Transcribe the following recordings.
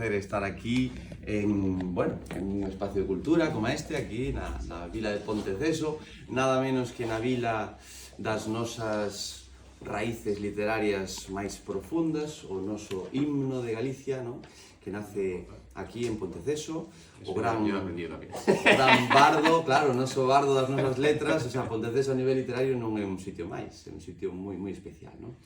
Estar aquí en un espacio de cultura como este, aquí na vila de Ponteceso, nada menos que na vila das nosas raíces literarias máis profundas, o noso himno de Galicia, ¿no? Que nace aquí en Ponteceso, o gran bardo, claro, o noso bardo das nosas letras. O sea, Ponteceso a nivel literario non é un sitio máis, é un sitio moi especial, ¿no?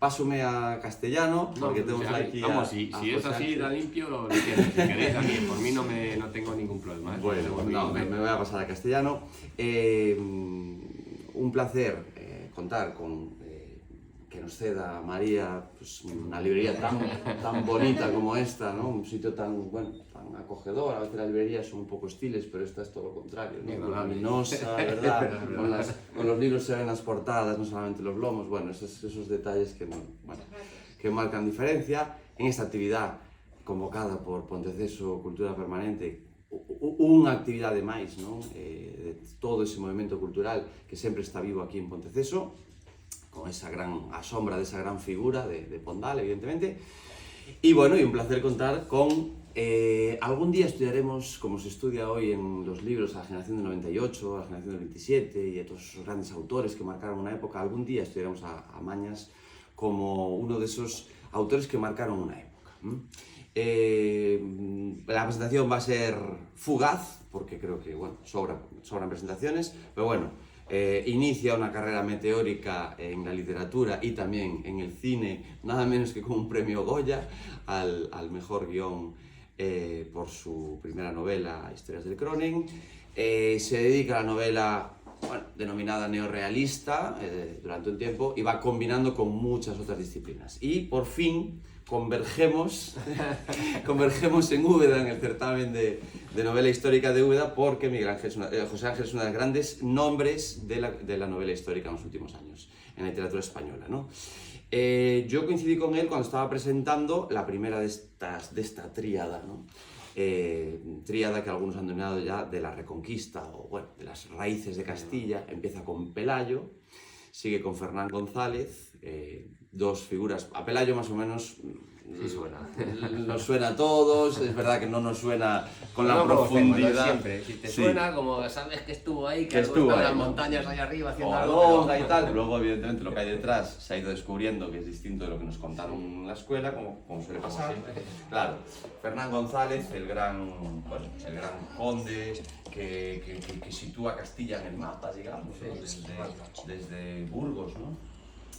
Pásome a castellano, porque tenemos aquí vamos, si es así, da limpio, lo entiendo. Si queréis a mí, por mí no tengo ningún problema. Bueno, no, me voy a pasar a castellano. Un placer contar con que nos ceda María, pues, una librería tan bonita como esta, ¿no? Un sitio tan acogedor. A veces las librerías son un poco hostiles, pero esta es todo lo contrario, ¿no? Luminosa, ¿verdad? Con los libros se ven las portadas, no solamente los lomos. Bueno, esos detalles que marcan diferencia. En esta actividad convocada por Ponteceso Cultura Permanente, unha actividade máis, non? De todo ese movimento cultural que sempre está vivo aquí en Ponteceso, con esa gran asombra de esa gran figura de Pondal, evidentemente. Y bueno, y un placer contar con... algún día estudiaremos, como se estudia hoy en los libros, a la generación del 98, a la generación del 27 y a todos esos grandes autores que marcaron una época. Algún día estudiaremos a Mañas como uno de esos autores que marcaron una época. La presentación va a ser fugaz, porque creo que sobran presentaciones, pero bueno, inicia una carrera meteórica en la literatura y también en el cine, nada menos que con un premio Goya al mejor guión por su primera novela, Historias del Cronen. Se dedica a la novela denominada neorrealista durante un tiempo y va combinando con muchas otras disciplinas. Y por fin convergemos en Úbeda, en el certamen de novela histórica de Úbeda, porque José Ángel es uno de los grandes nombres de la novela histórica en los últimos años, en la literatura española, ¿no? Yo coincidí con él cuando estaba presentando la primera de esta tríada, ¿no? Tríada que algunos han denominado ya de la Reconquista, o bueno, de las raíces de Castilla. Empieza con Pelayo, sigue con Fernán González, dos figuras. A Pelayo más o menos sí suena. Nos suena a todos, es verdad que no nos suena con la profundidad. Siempre. Si te suena, como sabes que estuvo ahí, que estuvo en ahí, las ¿no? montañas allá arriba haciendo algo y tal. Luego, evidentemente, lo que hay detrás se ha ido descubriendo que es distinto de lo que nos contaron en la escuela, como suele pasar. Claro, Fernán González, el gran conde que sitúa Castilla en el mapa, digamos, desde Burgos, ¿no?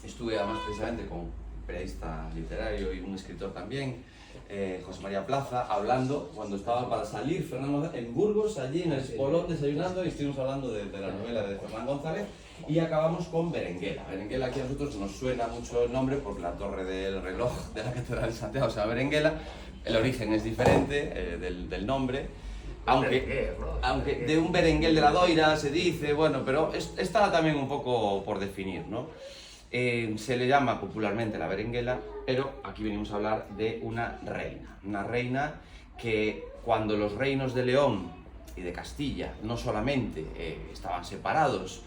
Estuve además precisamente con un periodista literario y un escritor también, José María Plaza, hablando cuando estaba para salir Fernán González en Burgos, allí en el Espolón desayunando, y estuvimos hablando de la novela de Fernán González, y acabamos con Berenguela. Berenguela aquí a nosotros nos suena mucho el nombre por la torre del reloj de la Catedral de Santiago, o sea, Berenguela. El origen es diferente del nombre, aunque de un berenguel de la Doira se dice, bueno, pero está también un poco por definir, ¿no? Se le llama popularmente la Berenguela, pero aquí venimos a hablar de una reina que cuando los reinos de León y de Castilla no solamente estaban separados,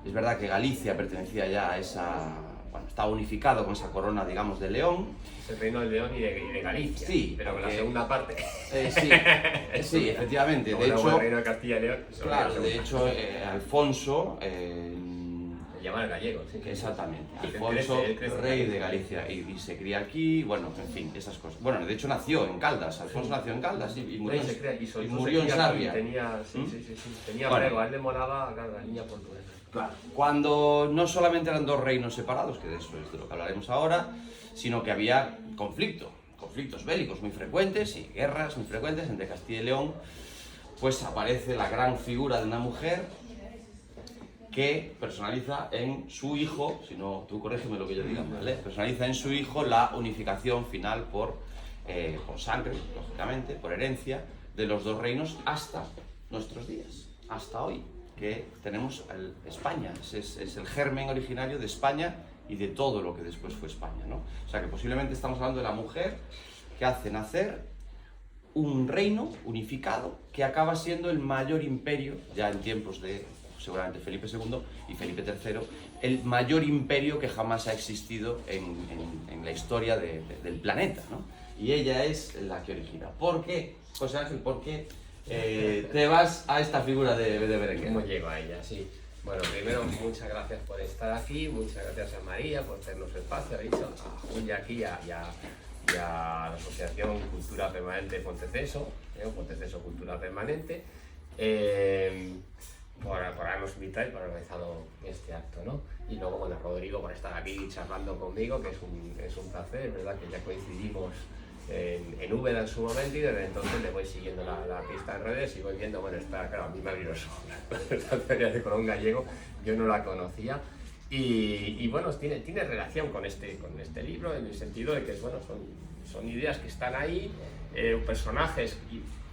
es verdad que Galicia pertenecía ya a esa... estaba unificado con esa corona, digamos, de León. El reino de León y de Galicia. Sí. Pero con la segunda parte. Sí, efectivamente. De hecho, el reino de Castilla y León. Claro, de hecho, Alfonso... se llama el gallego, sí. Exactamente. Alfonso, rey de Galicia, y se cría aquí, bueno, en fin, esas cosas. Bueno, de hecho nació en Caldas, Alfonso nació en Caldas y murió en Sarria. Tenía brego, a él le molaba la niña portuguesa. Claro. Cuando no solamente eran dos reinos separados, que de eso es de lo que hablaremos ahora, sino que había conflictos bélicos muy frecuentes y guerras muy frecuentes entre Castilla y León, pues aparece la gran figura de una mujer que personaliza en su hijo, si no, tú corrígeme lo que yo diga, ¿vale? Personaliza en su hijo la unificación final por sangre, lógicamente, por herencia, de los dos reinos hasta nuestros días, hasta hoy, que tenemos España. Es el germen originario de España y de todo lo que después fue España, ¿no? O sea que posiblemente estamos hablando de la mujer que hace nacer un reino unificado que acaba siendo el mayor imperio, ya en tiempos de seguramente Felipe II y Felipe III, el mayor imperio que jamás ha existido en la historia del planeta, ¿no? y ella es la que origina. ¿Por qué, José Ángel, por qué te vas a esta figura de Berenguer? ¿Cómo llego a ella? Sí. Bueno, primero, muchas gracias por estar aquí, muchas gracias a María por tenernos espacio, a Julia aquí y a la Asociación Cultura Permanente Ponteceso, Ponteceso Cultura Permanente, por habernos invitado y por haber organizado este acto, ¿no? Y luego, bueno, Rodrigo por estar aquí charlando conmigo, que es un placer, ¿verdad? Que ya coincidimos en Úbeda en su momento y desde entonces le voy siguiendo la pista en redes y voy viendo, bueno, está, claro, a mí me abrió los ojos, esta feria de Colón Gallego, yo no la conocía y bueno, tiene relación con este libro en el sentido de que, bueno, son ideas que están ahí, personajes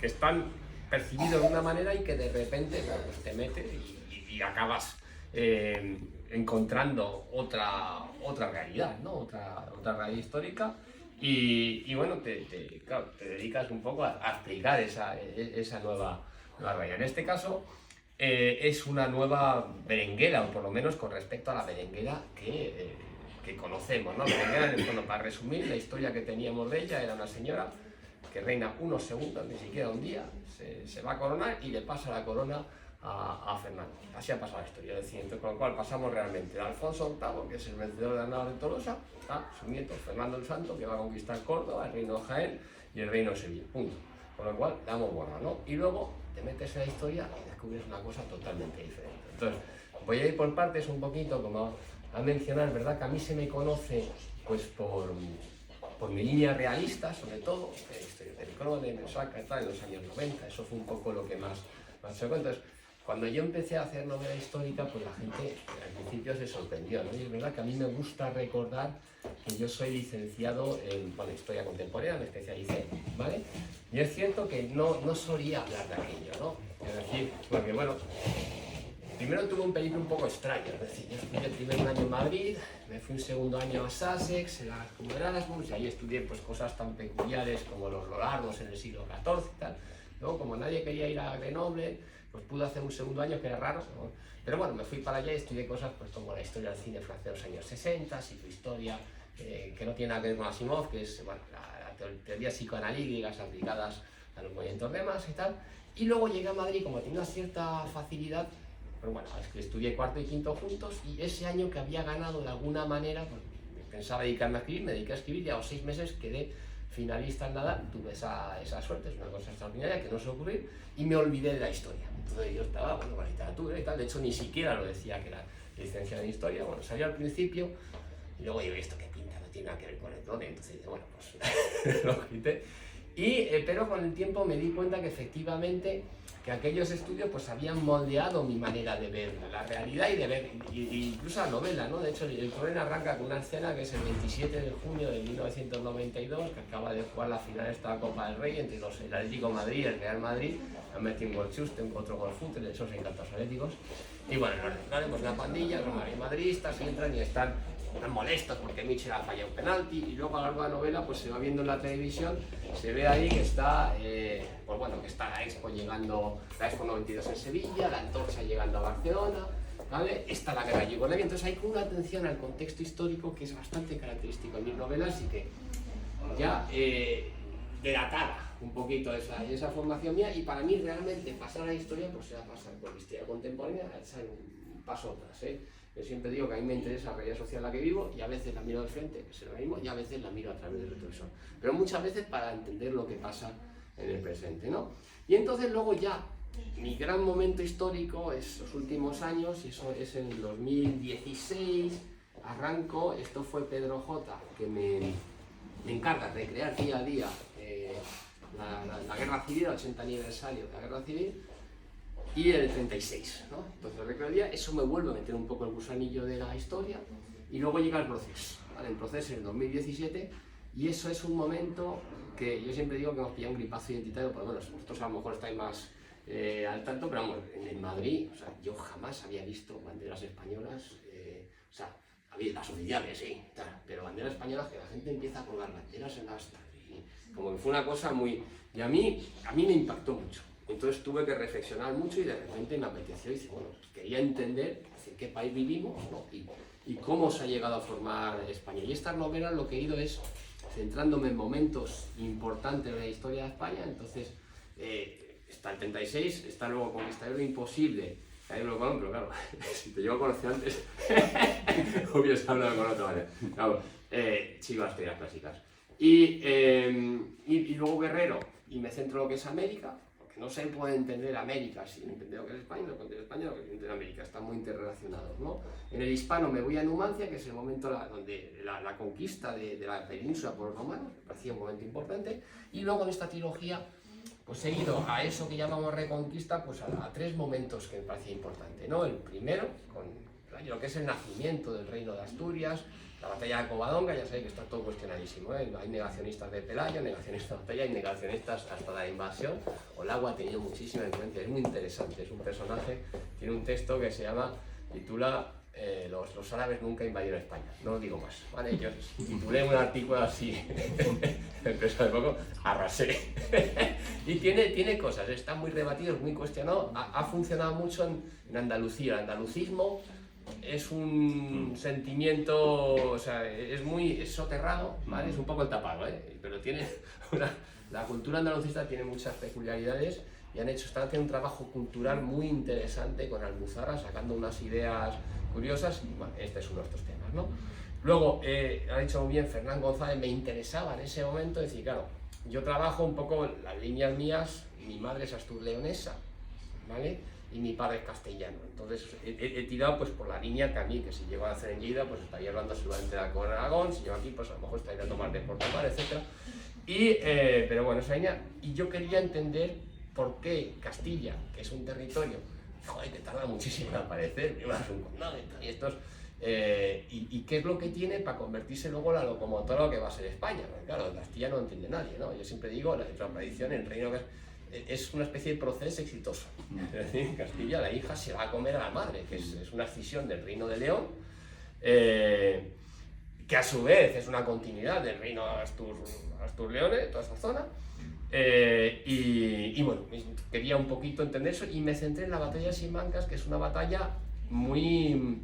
que están percibidos de una manera y que de repente, bueno, pues te metes y acabas encontrando otra realidad, ¿no? Otra realidad histórica. Y bueno, claro, te dedicas un poco a explicar esa nueva realidad. En este caso es una nueva berenguera, o por lo menos con respecto a la berenguera que conocemos, ¿no? Berenguera, bueno, para resumir, la historia que teníamos de ella era una señora que reina unos segundos, ni siquiera un día, se va a coronar y le pasa la corona a Fernando. Así ha pasado la historia, es decir, entonces, con lo cual pasamos realmente de Alfonso VIII, que es el vencedor de la Nava de Tolosa, a su nieto Fernando el Santo, que va a conquistar Córdoba, el reino de Jaén y el reino de Sevilla, punto. Con lo cual, damos borra, ¿no? Y luego te metes en la historia y descubres una cosa totalmente diferente. Entonces, voy a ir por partes un poquito, como a mencionar, ¿verdad? Que a mí se me conoce, pues, por mi línea realista, sobre todo, historia de Crone, Mensaca, tal, en los años 90, eso fue un poco lo que más chocó. Entonces, cuando yo empecé a hacer novela histórica, pues la gente al principio se sorprendió, ¿no? Y es verdad que a mí me gusta recordar que yo soy licenciado en Historia Contemporánea, me especialicé, ¿vale? Y es cierto que no solía hablar de aquello, ¿no? Es decir, porque bueno, primero tuve un periplo un poco extraño, es decir, yo estudié el primer año en Madrid, me fui un segundo año a Sussex, en la como Erasmus, y ahí estudié pues cosas tan peculiares como los Lollardos en el siglo XIV y tal. Luego, como nadie quería ir a Grenoble, pues pude hacer un segundo año que era raro, ¿no? Pero bueno, me fui para allá y estudié cosas pues como la historia del cine francés de los años 60, psicohistoria, que no tiene nada que ver con Asimov, que es bueno, la teorías psicoanalíticas aplicadas a los movimientos de masa y tal. Y luego llegué a Madrid, como tenía una cierta facilidad, pero bueno, es que estudié cuarto y quinto juntos, y ese año que había ganado de alguna manera, pues, pensaba dedicarme a escribir, me dediqué a escribir y a los 6 meses quedé finalista en nada, tuve esa suerte, es una cosa extraordinaria que no suele ocurrir, y me olvidé de la historia. Entonces yo estaba, bueno, con la literatura y tal, de hecho ni siquiera lo decía que era licenciado en historia, bueno, salió al principio, y luego yo, ¿esto qué pinta? No tiene nada que ver con el clone, entonces dije, bueno, pues lo quité. Pero con el tiempo me di cuenta que efectivamente que aquellos estudios pues habían moldeado mi manera de ver la realidad y de ver incluso la novela, ¿no? De hecho, el clone arranca con una escena que es el 27 de junio de 1992, que acaba de jugar la final de esta Copa del Rey entre el Atlético de Madrid y el Real Madrid. Han metido un gol chuste, otro gol fútbol, de esos encantados atléticos. Y bueno, pues una pandilla, los madridistas entran y están molestos porque Mitchell ha fallado un penalti, y luego a lo largo de la novela pues se va viendo en la televisión, se ve ahí que está, pues bueno, que está la Expo llegando, la Expo 92 en Sevilla, la Antorcha llegando a Barcelona, ¿vale? Está la guerra yugoslava, entonces hay una atención al contexto histórico que es bastante característico en mis novelas y que ya delatada un poquito esa formación mía, y para mí realmente pasar a la historia pues se va a pasar por la historia contemporánea, a echar un paso atrás, ¿eh? Yo siempre digo que a mí me interesa la realidad social en la que vivo, y a veces la miro de frente, que es lo mismo, y a veces la miro a través del retrovisor. Pero muchas veces para entender lo que pasa en el presente, ¿no? Y entonces luego ya, mi gran momento histórico es los últimos años, y eso es en 2016, arranco, esto fue Pedro J, que me encarga de recrear día a día la Guerra Civil, el 80 aniversario de la Guerra Civil, y el 36, ¿no? Entonces recreo el día, eso me vuelve a meter un poco el gusanillo de la historia, y luego llega el proceso, ¿vale? El proceso es el 2017, y eso es un momento que yo siempre digo que hemos pillado un gripazo identitario, pues bueno, vosotros a lo mejor estáis más al tanto, pero vamos, en Madrid, o sea, yo jamás había visto banderas españolas, o sea, había las oficiales, sí, tal, pero banderas españolas que la gente empieza a colgar banderas en las tardes, y como que fue una cosa muy... Y a mí me impactó mucho. Entonces tuve que reflexionar mucho, y de repente me apeteció y dije, bueno, quería entender en qué país vivimos, ¿no? y cómo se ha llegado a formar España. Y estas novelas lo que he ido es centrándome en momentos importantes de la historia de España. Entonces, está el 36, está luego Conquistador de Imposible, que ahí lo conozco, pero claro, si te llevo a conocer antes, hubiese hablado con otro, vale. Claro, sigo las teorías clásicas. Y luego Guerrero, y me centro en lo que es América, porque no se puede entender América sin entender lo que es España, lo que es España, lo que es entender América, están muy interrelacionados, ¿no? En el hispano me voy a Numancia, que es el momento donde la conquista de la península por los romanos, me parecía un momento importante, y luego en esta trilogía pues he ido a eso que llamamos Reconquista, pues a 3 momentos que me parecía importante, ¿no? El primero, con lo que es el nacimiento del reino de Asturias, la batalla de Covadonga, ya sabéis que está todo cuestionadísimo, ¿eh? Hay negacionistas de Pelayo, negacionistas de batalla y negacionistas hasta la invasión. Olagua ha tenido muchísima influencia, es muy interesante, es un personaje, tiene un texto que se titula los árabes nunca invadieron España, no lo digo más, ¿vale? Yo titulé un artículo así, empezó de poco, arrasé. Y tiene cosas, está muy rebatido, es muy cuestionado, ha funcionado mucho en Andalucía, el andalucismo es un sentimiento, o sea, es soterrado, ¿vale? Es un poco el tapado, ¿eh? Pero tiene la cultura andalucista tiene muchas peculiaridades y están haciendo un trabajo cultural muy interesante con Almuzara, sacando unas ideas curiosas, y bueno, este es uno de estos temas, ¿no? Luego, ha dicho muy bien Fernán González, me interesaba en ese momento, decir, claro, yo trabajo un poco las líneas mías, mi madre es asturleonesa, ¿vale? Y mi padre es castellano, entonces he tirado pues por la línea que a mí, que si llego a hacer en Lleida, pues estaría hablando seguramente de con Aragón, si llego aquí, pues a lo mejor estaría a tomar de Portugal, etc. Pero bueno, esa línea, y yo quería entender por qué Castilla, que es un territorio, joder, que tarda muchísimo en aparecer, es un condado y estos, y qué es lo que tiene para convertirse luego en la locomotora que va a ser España, porque claro, en Castilla no entiende nadie, ¿no? Yo siempre digo, la tradición, el reino es una especie de proceso exitoso. Es decir, en Castilla la hija se va a comer a la madre, que es una escisión del reino de León, que a su vez es una continuidad del reino Astur-Leone, toda esa zona. Y bueno, quería un poquito entender eso y me centré en la batalla de Simancas, que es una batalla muy...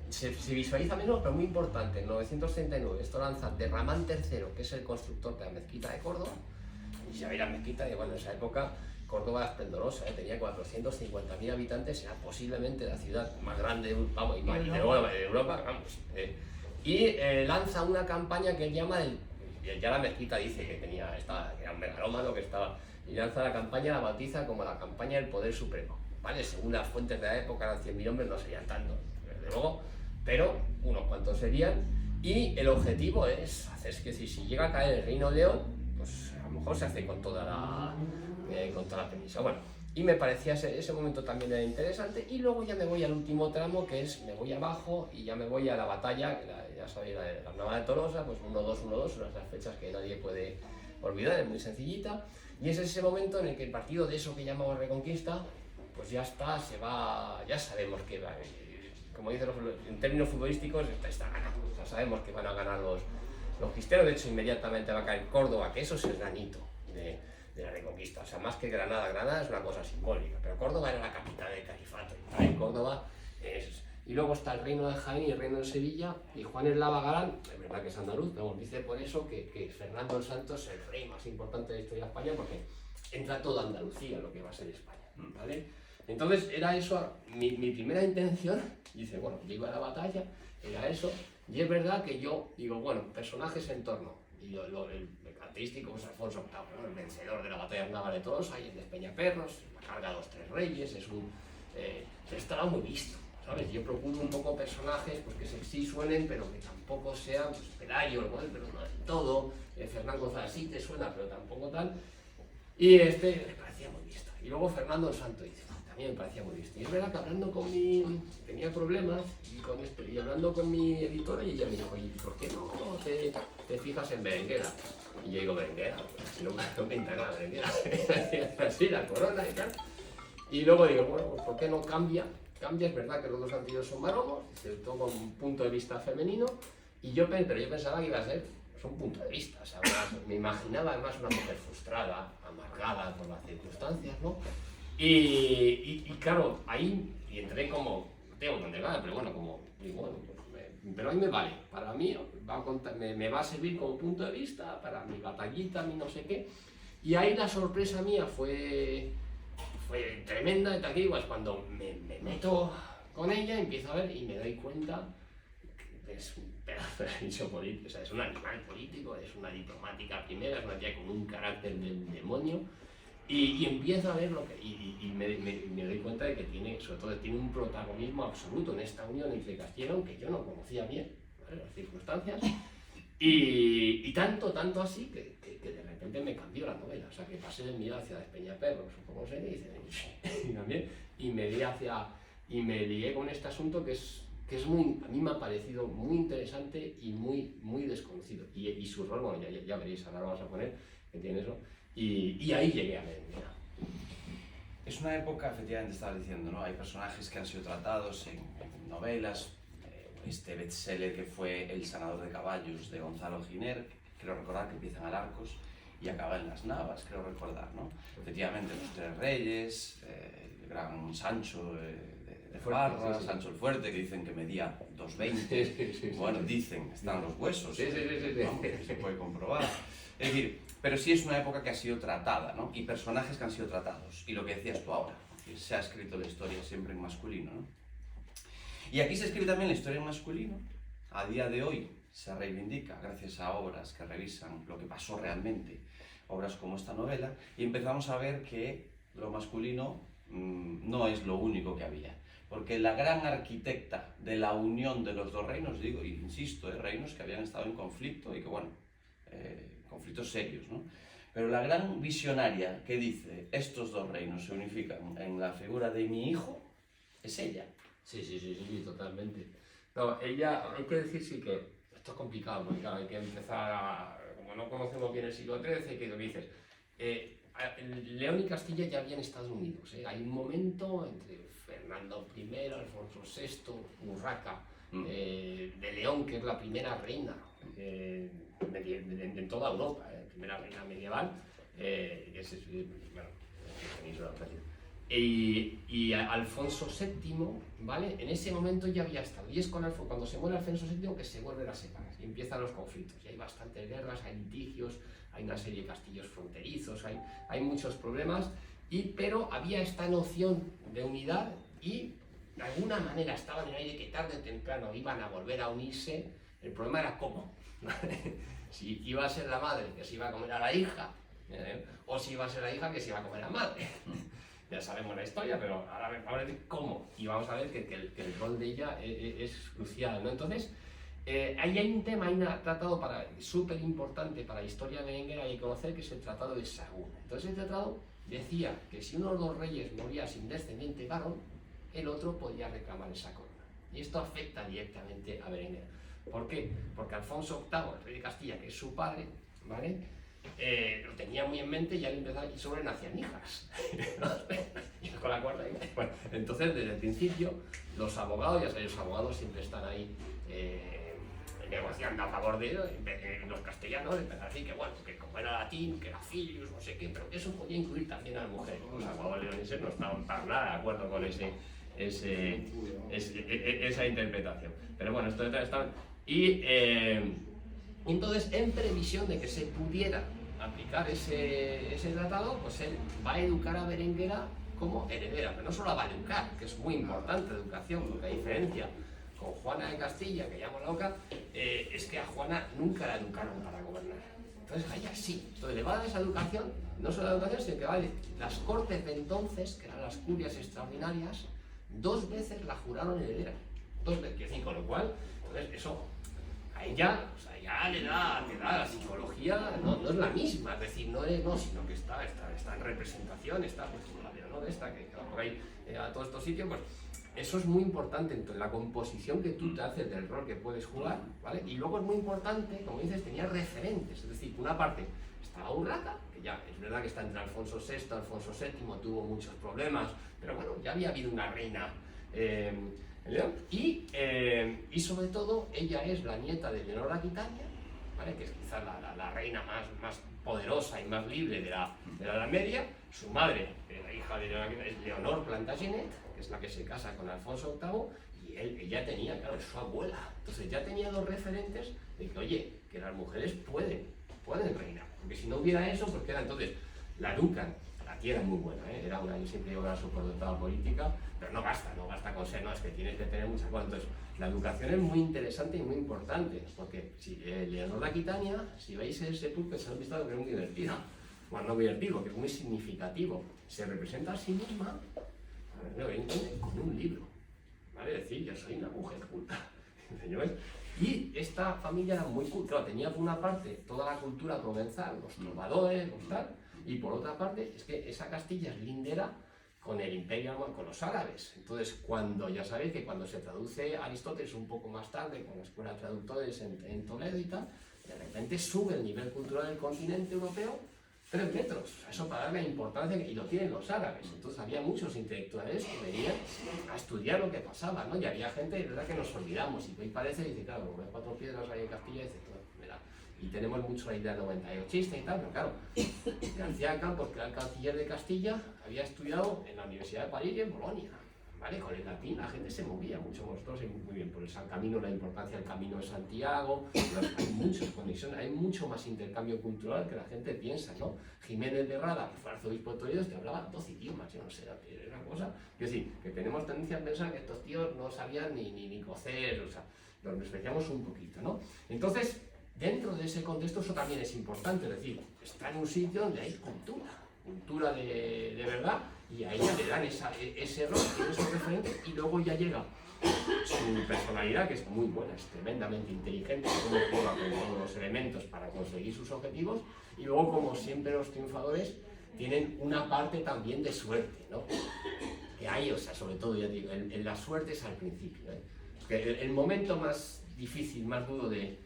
Se visualiza menos, pero muy importante. En 939 esto lanza Derramán III, que es el constructor de la mezquita de Córdoba. Y si veis la mezquita, y bueno, en esa época Córdoba era esplendorosa, tenía 450.000 habitantes, era posiblemente la ciudad más grande, vamos, y de Europa, vamos. Lanza una campaña que él llama ya la mezquita dice que que era un megalómano, que estaba, y lanza la campaña, la bautiza como la campaña del poder supremo, ¿vale? Según las fuentes de la época eran 100.000 hombres, no serían tantos, desde luego, pero unos cuantos serían, y el objetivo es hacer que si llega a caer el reino de León, pues a lo mejor se hace con toda la península. Bueno, y me parecía ese momento también era interesante, y luego ya me voy al último tramo, que es, me voy abajo y ya me voy a la batalla, ya sabéis, la Nava de Tolosa, pues 1-2, son esas fechas que nadie puede olvidar, es muy sencillita, y es ese momento en el que el partido de eso que llamamos Reconquista, pues ya está, ya sabemos que va, como dicen en términos futbolísticos, está ganado, o sea, sabemos que van a ganar los cristianos. De hecho inmediatamente va a caer Córdoba, que eso es el granito de la Reconquista, o sea, más que Granada es una cosa simbólica, pero Córdoba era la capital del califato, y Córdoba y luego está el reino de Jaén y el reino de Sevilla, y Juan Eslava Galán, es verdad que es andaluz, nos dice por eso que Fernando el Santo es el rey más importante de la historia de España, porque entra toda Andalucía lo que va a ser España, ¿vale? Entonces era eso, mi primera intención, dice, bueno, yo iba a la batalla, era eso, y es verdad que yo digo, bueno, personajes en torno, y el característico es Alfonso VIII, ¿no? El vencedor de la batalla naval de Tolosa, y el de Peñaperros, la carga de los 3 reyes, estaba muy visto, ¿sabes? Yo procuro un poco personajes pues, que sí suenen, pero que tampoco sean, pues Pelayo, pero no del todo, Fernán González sí te suena, pero tampoco tal, y me parecía muy visto. Y luego Fernando el Santo dice, también me parecía muy visto. Y es verdad que hablando con tenía problemas, y hablando con mi editora, y ella me dijo, ¿y por qué no te fijas en Berenguera? Y yo digo, Berenguera, pues no pinta nada Berenguera, así la corona y tal. Y luego digo, bueno, pues ¿por qué no cambia? Cambia, es verdad que los dos antiguos son varomos, todo con un punto de vista femenino, pero yo pensaba que iba a ser un punto de vista, o sea, me imaginaba además una mujer frustrada, amargada por las circunstancias, ¿no? Y claro, ahí entré como, no tengo donde nada, pero bueno, pues pero a mí me vale, para mí me va a servir como punto de vista, para mi batallita, mi no sé qué. Y ahí la sorpresa mía fue tremenda, de aquí, pues cuando me meto con ella, empiezo a ver y me doy cuenta que es un pedazo de bicho político, o sea, es un animal político, es una diplomática primera, es una tía con un carácter del demonio, y empiezo a ver lo que, y me doy cuenta de que tiene, sobre todo, tiene un protagonismo absoluto en esta unión entre Castilla y León que yo no conocía bien, ¿vale? Las circunstancias, y tanto así que de repente me cambió la novela, o sea, que pasé de mirar hacia Despeñaperros, o como se dice, y también, y me lié con este asunto que es muy, a mí me ha parecido muy interesante y muy desconocido, y su rol, bueno, ya veréis, ahora lo vamos a poner, que tiene eso, y ahí llegué a Berenguera. Es una época, efectivamente, estaba diciendo, ¿no? Hay personajes que han sido tratados en novelas, este bestseller que fue El sanador de caballos de Gonzalo Giner, creo recordar que empieza en Alarcos y acaba en Las Navas, creo recordar, ¿no? Efectivamente, Los Tres Reyes, el gran Sancho de Farra, sí. Sancho el Fuerte, que dicen que medía 2,20, sí. Bueno, dicen, están los huesos, sí. Vamos, que se puede comprobar. Es decir, pero sí es una época que ha sido tratada, ¿no? Y personajes que han sido tratados, y lo que decías tú ahora, que se ha escrito la historia siempre en masculino, ¿no? Y aquí se escribe también la historia en masculino, a día de hoy se reivindica gracias a obras que revisan lo que pasó realmente, obras como esta novela, y empezamos a ver que lo masculino no es lo único que había, porque la gran arquitecta de la unión de los dos reinos, digo, insisto, reinos que habían estado en conflicto y que, bueno, conflictos serios, ¿no? Pero la gran visionaria que dice estos dos reinos se unifican en la figura de mi hijo es ella. Sí, totalmente. No, ella, hay que decir sí que esto es complicado, porque claro, hay que empezar a, como no conocemos bien el siglo XIII, que lo que dices, León y Castilla ya habían estado unidos, ¿eh? Hay un momento entre Fernando I, Alfonso VI, Urraca, de León, que es la primera reina en toda Europa, primera reina medieval, bueno, península francesa. Y Alfonso VII, ¿vale? En ese momento ya había estado, y es cuando se muere Alfonso VII que se vuelven a separar, y empiezan los conflictos, y hay bastantes guerras, hay litigios, hay una serie de castillos fronterizos, hay muchos problemas, pero había esta noción de unidad, y de alguna manera estaba en el aire que tarde o temprano iban a volver a unirse. El problema era cómo, ¿vale? Si iba a ser la madre que se iba a comer a la hija, o si iba a ser la hija que se iba a comer a la madre. Ya sabemos la historia, pero ahora vamos a ver cómo, y vamos a ver que el rol de ella es crucial, ¿no? Entonces, ahí hay un tema, hay un tratado súper importante para la historia berenguera, hay que conocer, que es el Tratado de Sagún. Entonces el tratado decía que si uno de los reyes moría sin descendiente varón, el otro podía reclamar esa corona. Y esto afecta directamente a Berenguera. ¿Por qué? Porque Alfonso VIII, el rey de Castilla, que es su padre, ¿vale? Lo tenía muy en mente y ya le empezaba, y sobre nacían hijas. Y con la cuarta hija. Bueno, entonces, desde el principio, los abogados, ya sabéis, los abogados siempre están ahí negociando a favor de ellos, los castellanos empezaron a decir que, bueno, que como era latín, que era filius, no sé qué, pero que eso podía incluir también a las mujeres. Los abogados leoneses no estaban para nada de acuerdo con esa interpretación. Pero bueno, esto está. Y entonces, en previsión de que se pudiera aplicar ese tratado, pues él va a educar a Berenguera como heredera, pero no solo la va a educar, que es muy importante la educación, porque la diferencia con Juana de Castilla, que llamo loca, es que a Juana nunca la educaron para gobernar. Entonces a ella sí. Entonces le va a dar esa educación, no solo la educación, sino que va a decir, las cortes de entonces, que eran las curias extraordinarias, 2 veces la juraron heredera. 2 veces, con lo cual, entonces eso a ella, o sea, ya le da la psicología, no es la misma, es decir, no, sino que está en representación, está pues como la Leonor esta, que va por ahí a todos estos sitios, pues eso es muy importante en la composición que tú te haces del rol que puedes jugar, ¿vale? Y luego es muy importante, como dices, tenía referentes, es decir, por una parte estaba Urraca, que ya es verdad que está entre Alfonso VI, Alfonso VII, tuvo muchos problemas, pero bueno, ya había habido una reina en León, y sobre todo ella es la nieta de Leonor de Aquitania, ¿vale? Que es quizás la reina más poderosa y más libre de la Edad Media. Su madre, la hija de Leonor, es Leonor Plantagenet, que es la que se casa con Alfonso VIII, y ella tenía, claro, es su abuela. Entonces ya tenía dos referentes de que, oye, que las mujeres pueden reinar. Porque si no hubiera eso, pues queda entonces la educan. La tía era muy buena, ¿eh? Era yo siempre digo que era superdotada política, pero no basta con ser, no, es que tienes que tener mucha cosa. Entonces, la educación es muy interesante y muy importante, porque si Leonor de Aquitania, si veis ese sepulcro, se han visto que es muy divertido. Bueno, no muy divertido, que es muy significativo. Se representa a sí misma, evidentemente, con un libro. ¿Vale? Es decir, yo soy una mujer culta. Señores. Y esta familia era muy culta. Claro, tenía por una parte toda la cultura provenzal, los trovadores, los tal, y por otra parte es que esa Castilla es lindera con el imperio, con los árabes. Entonces, ya sabéis que cuando se traduce Aristóteles un poco más tarde, con la escuela de traductores en Toledo y tal, de repente sube el nivel cultural del continente europeo 3 metros. Eso para darle importancia, y lo tienen los árabes. Entonces había muchos intelectuales que venían a estudiar lo que pasaba, ¿no? Y había gente, de verdad, que nos olvidamos. Y hoy parece, dice, claro, como ves 4 piedras ahí en Castilla, dice, mira, y tenemos mucho la idea 98 y tal, pero claro, García Campos, que era el canciller de Castilla, había estudiado en la Universidad de París y en Bolonia, ¿vale? Con el latín la gente se movía mucho, nosotros muy bien, por el San Camino, la importancia del Camino de Santiago, hay muchas conexiones, hay mucho más intercambio cultural que la gente piensa, ¿no? Jiménez de Rada, que fue arzobispo de Toledo, te hablaba 12 idiomas, yo no sé, era una cosa, es decir, que tenemos tendencia a pensar que estos tíos no sabían ni cocer, o sea, nos despreciamos un poquito, ¿no? Entonces, dentro de ese contexto eso también es importante, es decir, está en un sitio donde hay cultura de verdad, y a ella le dan ese rol, tiene esos referentes, y luego ya llega su personalidad, que es muy buena, es tremendamente inteligente, cómo juega con todos los elementos para conseguir sus objetivos, y luego, como siempre, los triunfadores tienen una parte también de suerte, ¿no? Que hay, o sea, sobre todo, ya digo, en la suerte es al principio, ¿eh? Que el momento más difícil, más duro de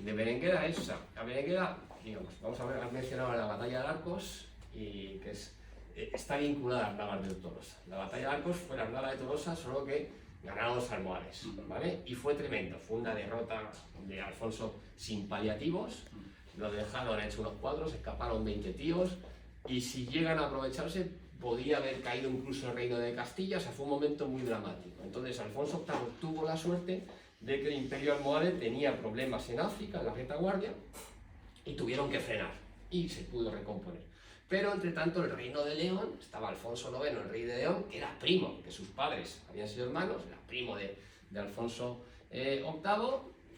Berenguera es, o sea, a Berenguera, digamos, vamos a ver, has mencionado la batalla de Arcos, y que está vinculada a las Bravas de Tolosa. La batalla de Arcos fue la Brava de Tolosa, solo que ganaron los almohades, ¿vale? Y fue tremendo, fue una derrota de Alfonso sin paliativos, lo dejaron hecho unos cuadros, escaparon 20 tíos, y si llegan a aprovecharse, podía haber caído incluso el reino de Castilla, o sea, fue un momento muy dramático. Entonces Alfonso VIII tuvo la suerte de que el imperio almohade tenía problemas en África, en la retaguardia, y tuvieron que frenar, y se pudo recomponer. Pero, entre tanto, el reino de León, estaba Alfonso IX, el rey de León, que era primo, que sus padres habían sido hermanos, era primo de Alfonso VIII,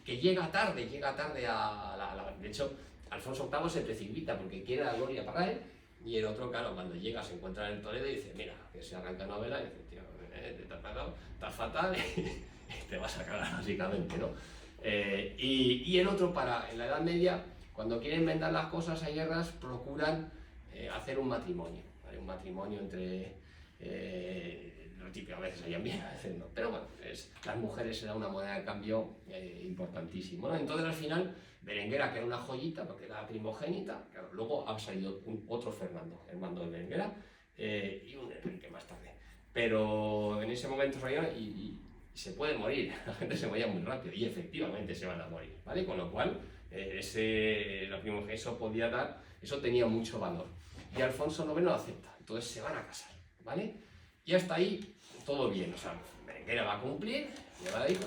que llega tarde de hecho, Alfonso VIII se precipita porque quiere la gloria para él, y el otro, claro, cuando llega se encuentra en Toledo y dice, mira, que se arranca novela, y dice, tío, te has pasado, estás fatal, y te vas a cagar, básicamente, ¿no? Y el otro, en la Edad Media, cuando quieren vender las cosas a guerras, procuran hacer un matrimonio, ¿vale? Un matrimonio entre lo típico, a veces hayan bien, a veces no, pero bueno, las mujeres era una moneda de cambio importantísimo, ¿no? Entonces al final Berenguera, que era una joyita porque era la primogénita, claro, luego ha salido otro Fernando de Berenguera, y un Enrique más tarde, pero en ese momento salieron y se puede morir, la gente se moría muy rápido y efectivamente se van a morir, ¿vale? Con lo cual eso tenía mucho valor. Y Alfonso IX lo acepta, entonces se van a casar, ¿vale? Y hasta ahí todo bien, o sea, Berenguera va a cumplir,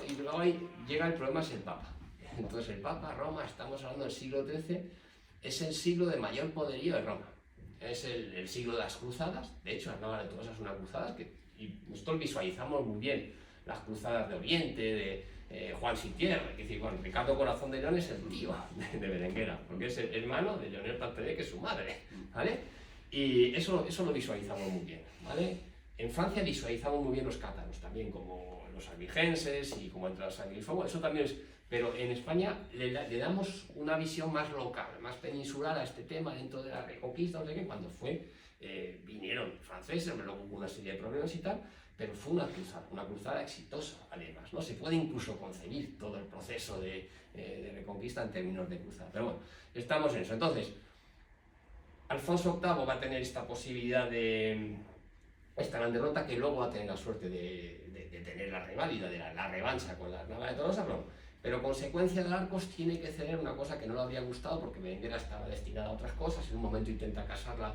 y luego ahí llega el problema, es el Papa. Entonces el Papa, Roma, estamos hablando del siglo XIII, es el siglo de mayor poderío de Roma. Es el siglo de las cruzadas, de hecho, las Bravas de Tolosa es una cruzada, y nosotros visualizamos muy bien las cruzadas de Oriente, de Juan Sitier, es decir, bueno, Ricardo Corazón de León es el tío de Berenguera, porque es el hermano de Leonor Plantagenet, que es su madre, ¿vale? Y eso lo visualizamos muy bien, ¿vale? En Francia visualizamos muy bien los cátaros, también como los albigenses y como entre los sanguifuegos, eso también es, pero en España le damos una visión más local, más peninsular a este tema dentro de la Reconquista, no sé qué, cuando vinieron franceses, luego hubo una serie de problemas y tal, pero fue una cruzada exitosa, además, ¿no? Se puede incluso concebir todo el proceso de Reconquista en términos de cruzada, pero bueno, estamos en eso. Entonces, Alfonso VIII va a tener esta posibilidad esta gran derrota, que luego va a tener la suerte de tener la reválida, de la revancha con la Nava de Tolosa, pero Pero consecuencia de Arcos tiene que ceder una cosa que no le habría gustado porque Berenguera estaba destinada a otras cosas, en un momento intenta casarla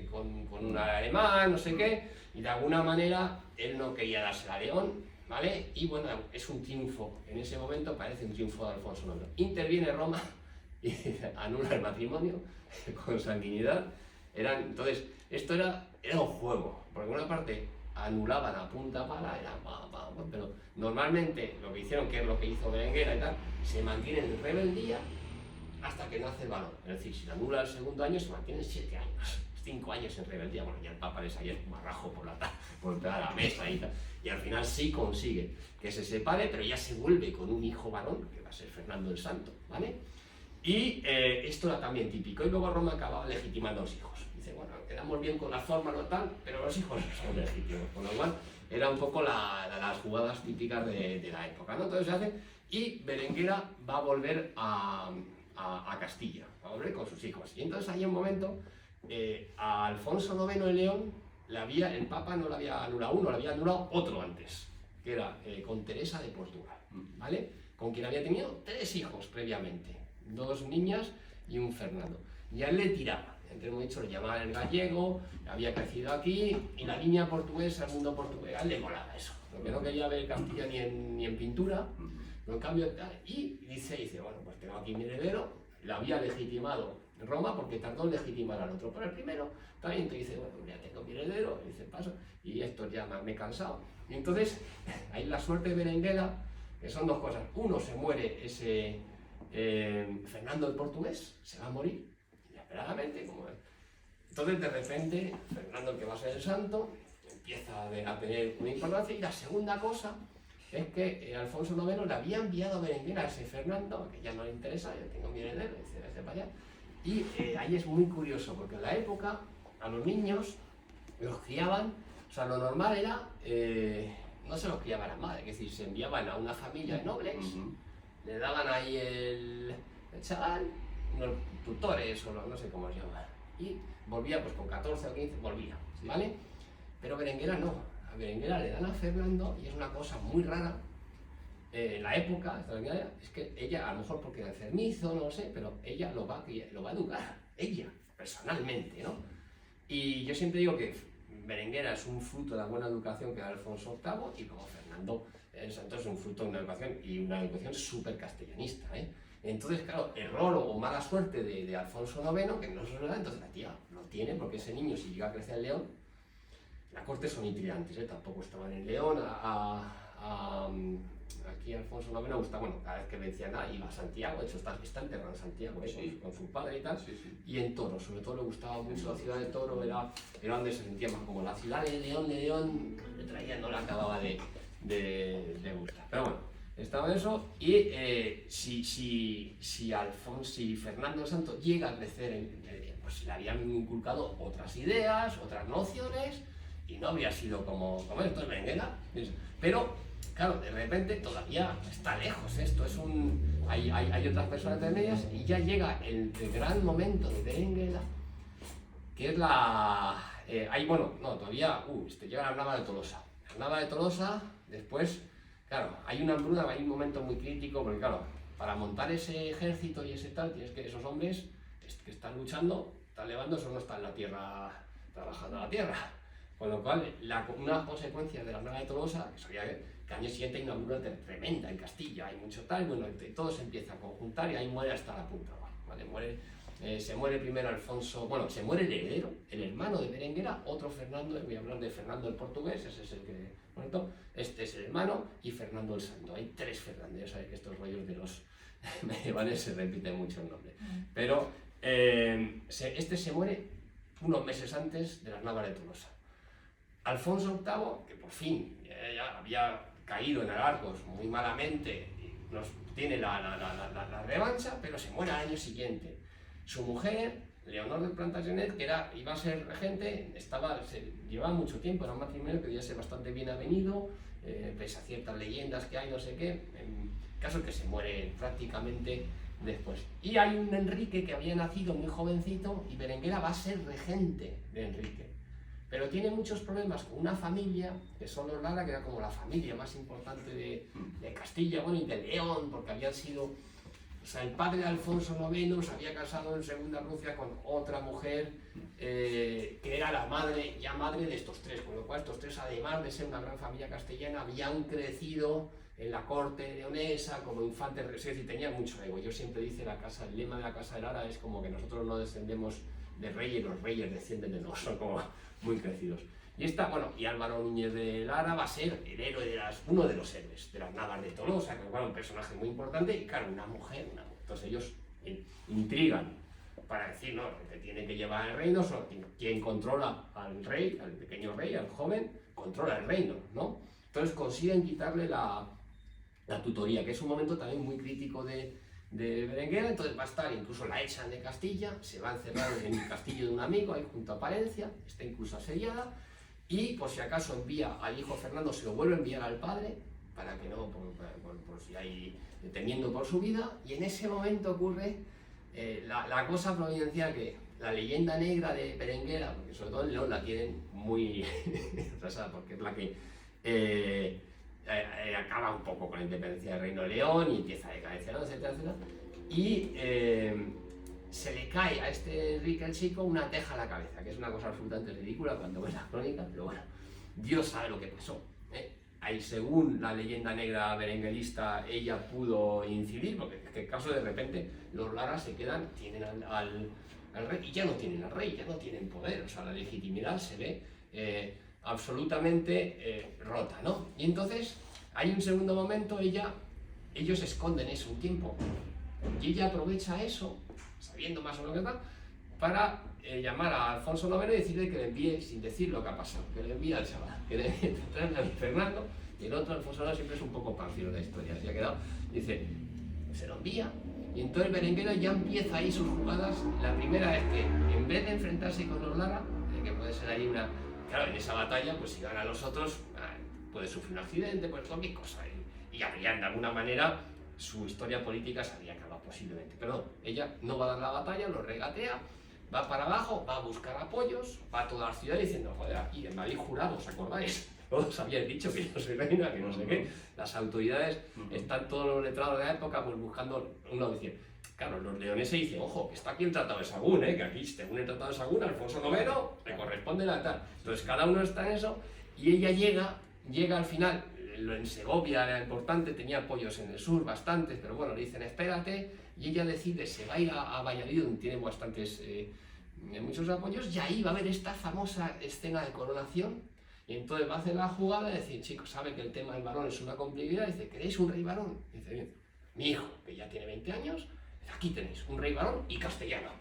con un alemán, no sé qué, y de alguna manera él no quería dársela a León, ¿vale? Y bueno, es un triunfo, en ese momento parece un triunfo de Alfonso IX. Interviene Roma y anula el matrimonio con sanguinidad. Entonces, esto era un juego, porque por una parte anulaban a punta pala, pero normalmente lo que hicieron, que es lo que hizo Berenguera y tal, se mantienen en rebeldía hasta que nace el varón. Es decir, si la anula el segundo año, se mantienen 7 años, 5 años en rebeldía. Bueno, ya el Papa les haya marrajo por toda la mesa y tal. Y al final sí consigue que se separe, pero ya se vuelve con un hijo varón, que va a ser Fernando el Santo, ¿vale? Y esto era también típico. Y luego Roma acababa legitimando a los hijos. Dice, bueno, quedamos bien con la forma o tal, pero los hijos son legítimos. Con lo cual, era un poco las jugadas típicas de la época, ¿no? Entonces se hace, y Berenguera va a volver a Castilla, va a volver con sus hijos. Y entonces hay un momento, a Alfonso IX de León, el Papa no le había anulado uno, le había anulado otro antes, que era con Teresa de Portugal, ¿vale? Con quien había tenido 3 hijos previamente, 2 niñas y un Fernando. Y a él le tiraba, entre hemos dicho, le llamaban el gallego, había crecido aquí, y la línea portuguesa, el mundo portugués, a él le molaba eso. Lo que no quería ver Castilla ni en pintura, pero en cambio, y dice, bueno, pues tengo aquí mi heredero, la había legitimado Roma porque tardó en legitimar al otro, pero el primero también te dice, bueno, ya tengo mi heredero, y dice, paso, y esto ya me he cansado. Y entonces, ahí la suerte de Berenguera, que son 2 cosas. Uno, se muere ese Fernando el portugués, se va a morir, inesperadamente, como es. Entonces, de repente, Fernando, el que va a ser el santo, empieza a tener una importancia. Y la segunda cosa es que Alfonso IX le había enviado a Berenguera a ese Fernando, que ya no le interesa, yo tengo mi heredero, dice, vete para allá. Y ahí es muy curioso, porque en la época a los niños los criaban, o sea, lo normal era, no se los criaba la madre, es decir, se enviaban a una familia de nobles, le daban ahí el chaval, unos tutores o no sé cómo se llama, y volvía pues con 14 o 15, volvía, ¿vale? Pero Berenguera no, a Berenguera le dan a Fernando y es una cosa muy rara. En la época extraordinaria, es que ella, a lo mejor porque era enfermizo, no lo sé, pero ella lo va a educar, ella, personalmente, ¿no? Y yo siempre digo que Berenguera es un fruto de la buena educación que da Alfonso VIII, y como Fernando el Santo es un fruto de una educación súper castellanista, ¿eh? Entonces, claro, error o mala suerte de Alfonso IX, que no es verdad, entonces la tía lo tiene, porque ese niño, si llega a crecer en León, la corte son intrigantes, ¿eh? Tampoco estaban en León, aquí Alfonso IX gustaba, bueno, cada vez que vencía nada iba a Santiago, de hecho está enterrado en Santiago, con su padre y tal, y en Toro, sobre todo le gustaba mucho la ciudad de Toro, era donde se sentía más como la ciudad de León, le traía, no le acababa de gustar. Pero bueno, estaba eso, y si Fernando el Santo llega a crecer, pues le habían inculcado otras ideas, otras nociones, y no habría sido como esto es Berenguera, pero claro, de repente todavía está lejos esto, hay otras personas de medias, y ya llega el gran momento de Berenguera, que es llega la Nava de Tolosa. La Nava de Tolosa, después, claro, hay una hambruna, hay un momento muy crítico, porque claro, para montar ese ejército y ese tal, tienes que esos hombres que están luchando, están levando, eso no está en la tierra, trabajando a la tierra. Con lo cual, una consecuencia de la Nava de Tolosa, que sería que al año siguiente hay una hambruna tremenda en Castilla, hay mucho tal, bueno, todo se empieza a conjuntar y ahí muere hasta la punta, ¿vale? Se muere primero Alfonso, bueno, se muere el heredero, el hermano de Berenguera, otro Fernando, voy a hablar de Fernando el portugués, ese es el que, bueno, este es el hermano, y Fernando el Santo, hay 3 Fernandes, ya sabéis que estos rollos de los medievales se repiten mucho el nombre, pero este se muere unos meses antes de las Navas de Tolosa. Alfonso VIII, que por fin ya había caído en Arcos muy malamente, tiene la revancha, pero se muere al año siguiente. Su mujer, Leonor de Plantagenet, que iba a ser regente, llevaba mucho tiempo, era un matrimonio que debía ser bastante bien avenido, pese a ciertas leyendas que hay, no sé qué, en caso que se muere prácticamente después. Y hay un Enrique que había nacido muy jovencito, y Berenguera va a ser regente de Enrique. pero tiene muchos problemas con una familia, que son los Lara, que era como la familia más importante de Castilla, bueno, y de León, porque habían sido, o sea, el padre de Alfonso IX se había casado en Segunda Rusia con otra mujer, que era la madre, ya madre de estos tres, con lo cual estos tres, además de ser una gran familia castellana, habían crecido en la corte leonesa como infantes, es decir, tenían mucho ego. Yo siempre dice el lema de la Casa de Lara es como que nosotros no descendemos de reyes, los reyes descienden de nosotros, son como muy crecidos. Y y Álvaro Núñez de Lara va a ser el héroe uno de los héroes de las Navas de Tolosa, que es un personaje muy importante, y claro, una mujer. Entonces ellos intrigan para decir, no, el que tiene que llevar el reino, quien controla al rey, al pequeño rey, al joven, controla el reino, ¿no? Entonces consiguen quitarle la tutoría, que es un momento también muy crítico de Berenguera. Entonces va a estar, incluso la echan de Castilla, se va a encerrar en el castillo de un amigo, ahí junto a Palencia, está incluso asediada, y por si acaso envía al hijo Fernando, se lo vuelve a enviar al padre, para que no, por si hay, temiendo por su vida, y en ese momento ocurre la cosa providencial, que la leyenda negra de Berenguera, porque sobre todo en León la tienen muy atrasada, porque es la que acaba un poco con la independencia del Reino de León y empieza a decadencia, ¿no? Etcétera, etcétera. Y se le cae a este Enrique el Chico una teja a la cabeza, que es una cosa absolutamente ridícula cuando ves la crónica, pero bueno, Dios sabe lo que pasó. Ahí, según la leyenda negra berenguerista, ella pudo incidir, porque en este caso de repente los Lara se quedan, tienen al rey, y ya no tienen al rey, ya no tienen poder, o sea, la legitimidad se ve absolutamente rota, ¿no? Y entonces hay un segundo momento, ellos esconden eso un tiempo, y ella aprovecha eso, sabiendo más o menos qué tal, para llamar a Alfonso IX y decirle que le envíe, sin decir lo que ha pasado, que le envíe al chaval, que le traen a Fernando, y el otro, Alfonso IX, siempre es un poco pánfilo la historia, se ha quedado, dice, se lo envía, y entonces Berenguera ya empieza ahí sus jugadas. La primera es que, en vez de enfrentarse con los Lara, que puede ser ahí una... Claro, en esa batalla, pues si ganan los otros, puede sufrir un accidente, pues cualquier cosa. Y habrían, de alguna manera, su historia política se habría acabado posiblemente. Pero no, ella no va a dar la batalla, lo regatea, va para abajo, va a buscar apoyos, va a toda la ciudad diciendo, joder, aquí me habéis jurado, ¿os acordáis? Todos habían dicho que yo soy reina, que no sé qué. Las autoridades, están todos los letrados de la época, pues buscando, uno decía, claro, los leoneses dicen, ojo, que está aquí el Tratado de Sagún, que aquí, según el Tratado de Sagún, Alfonso IX le corresponde la tal. Entonces cada uno está en eso, y ella llega al final, en Segovia era importante, tenía apoyos en el sur, bastantes, pero bueno, le dicen, espérate, y ella decide, se va a ir a Valladolid, donde tiene bastantes, muchos apoyos, y ahí va a haber esta famosa escena de coronación. Y entonces va a hacer la jugada de decir, chicos, sabe que el tema del varón es una complejidad, dice, ¿queréis un rey varón? Dice, bien, mi hijo, que ya tiene 20 años, aquí tenéis un rey varón y castellano.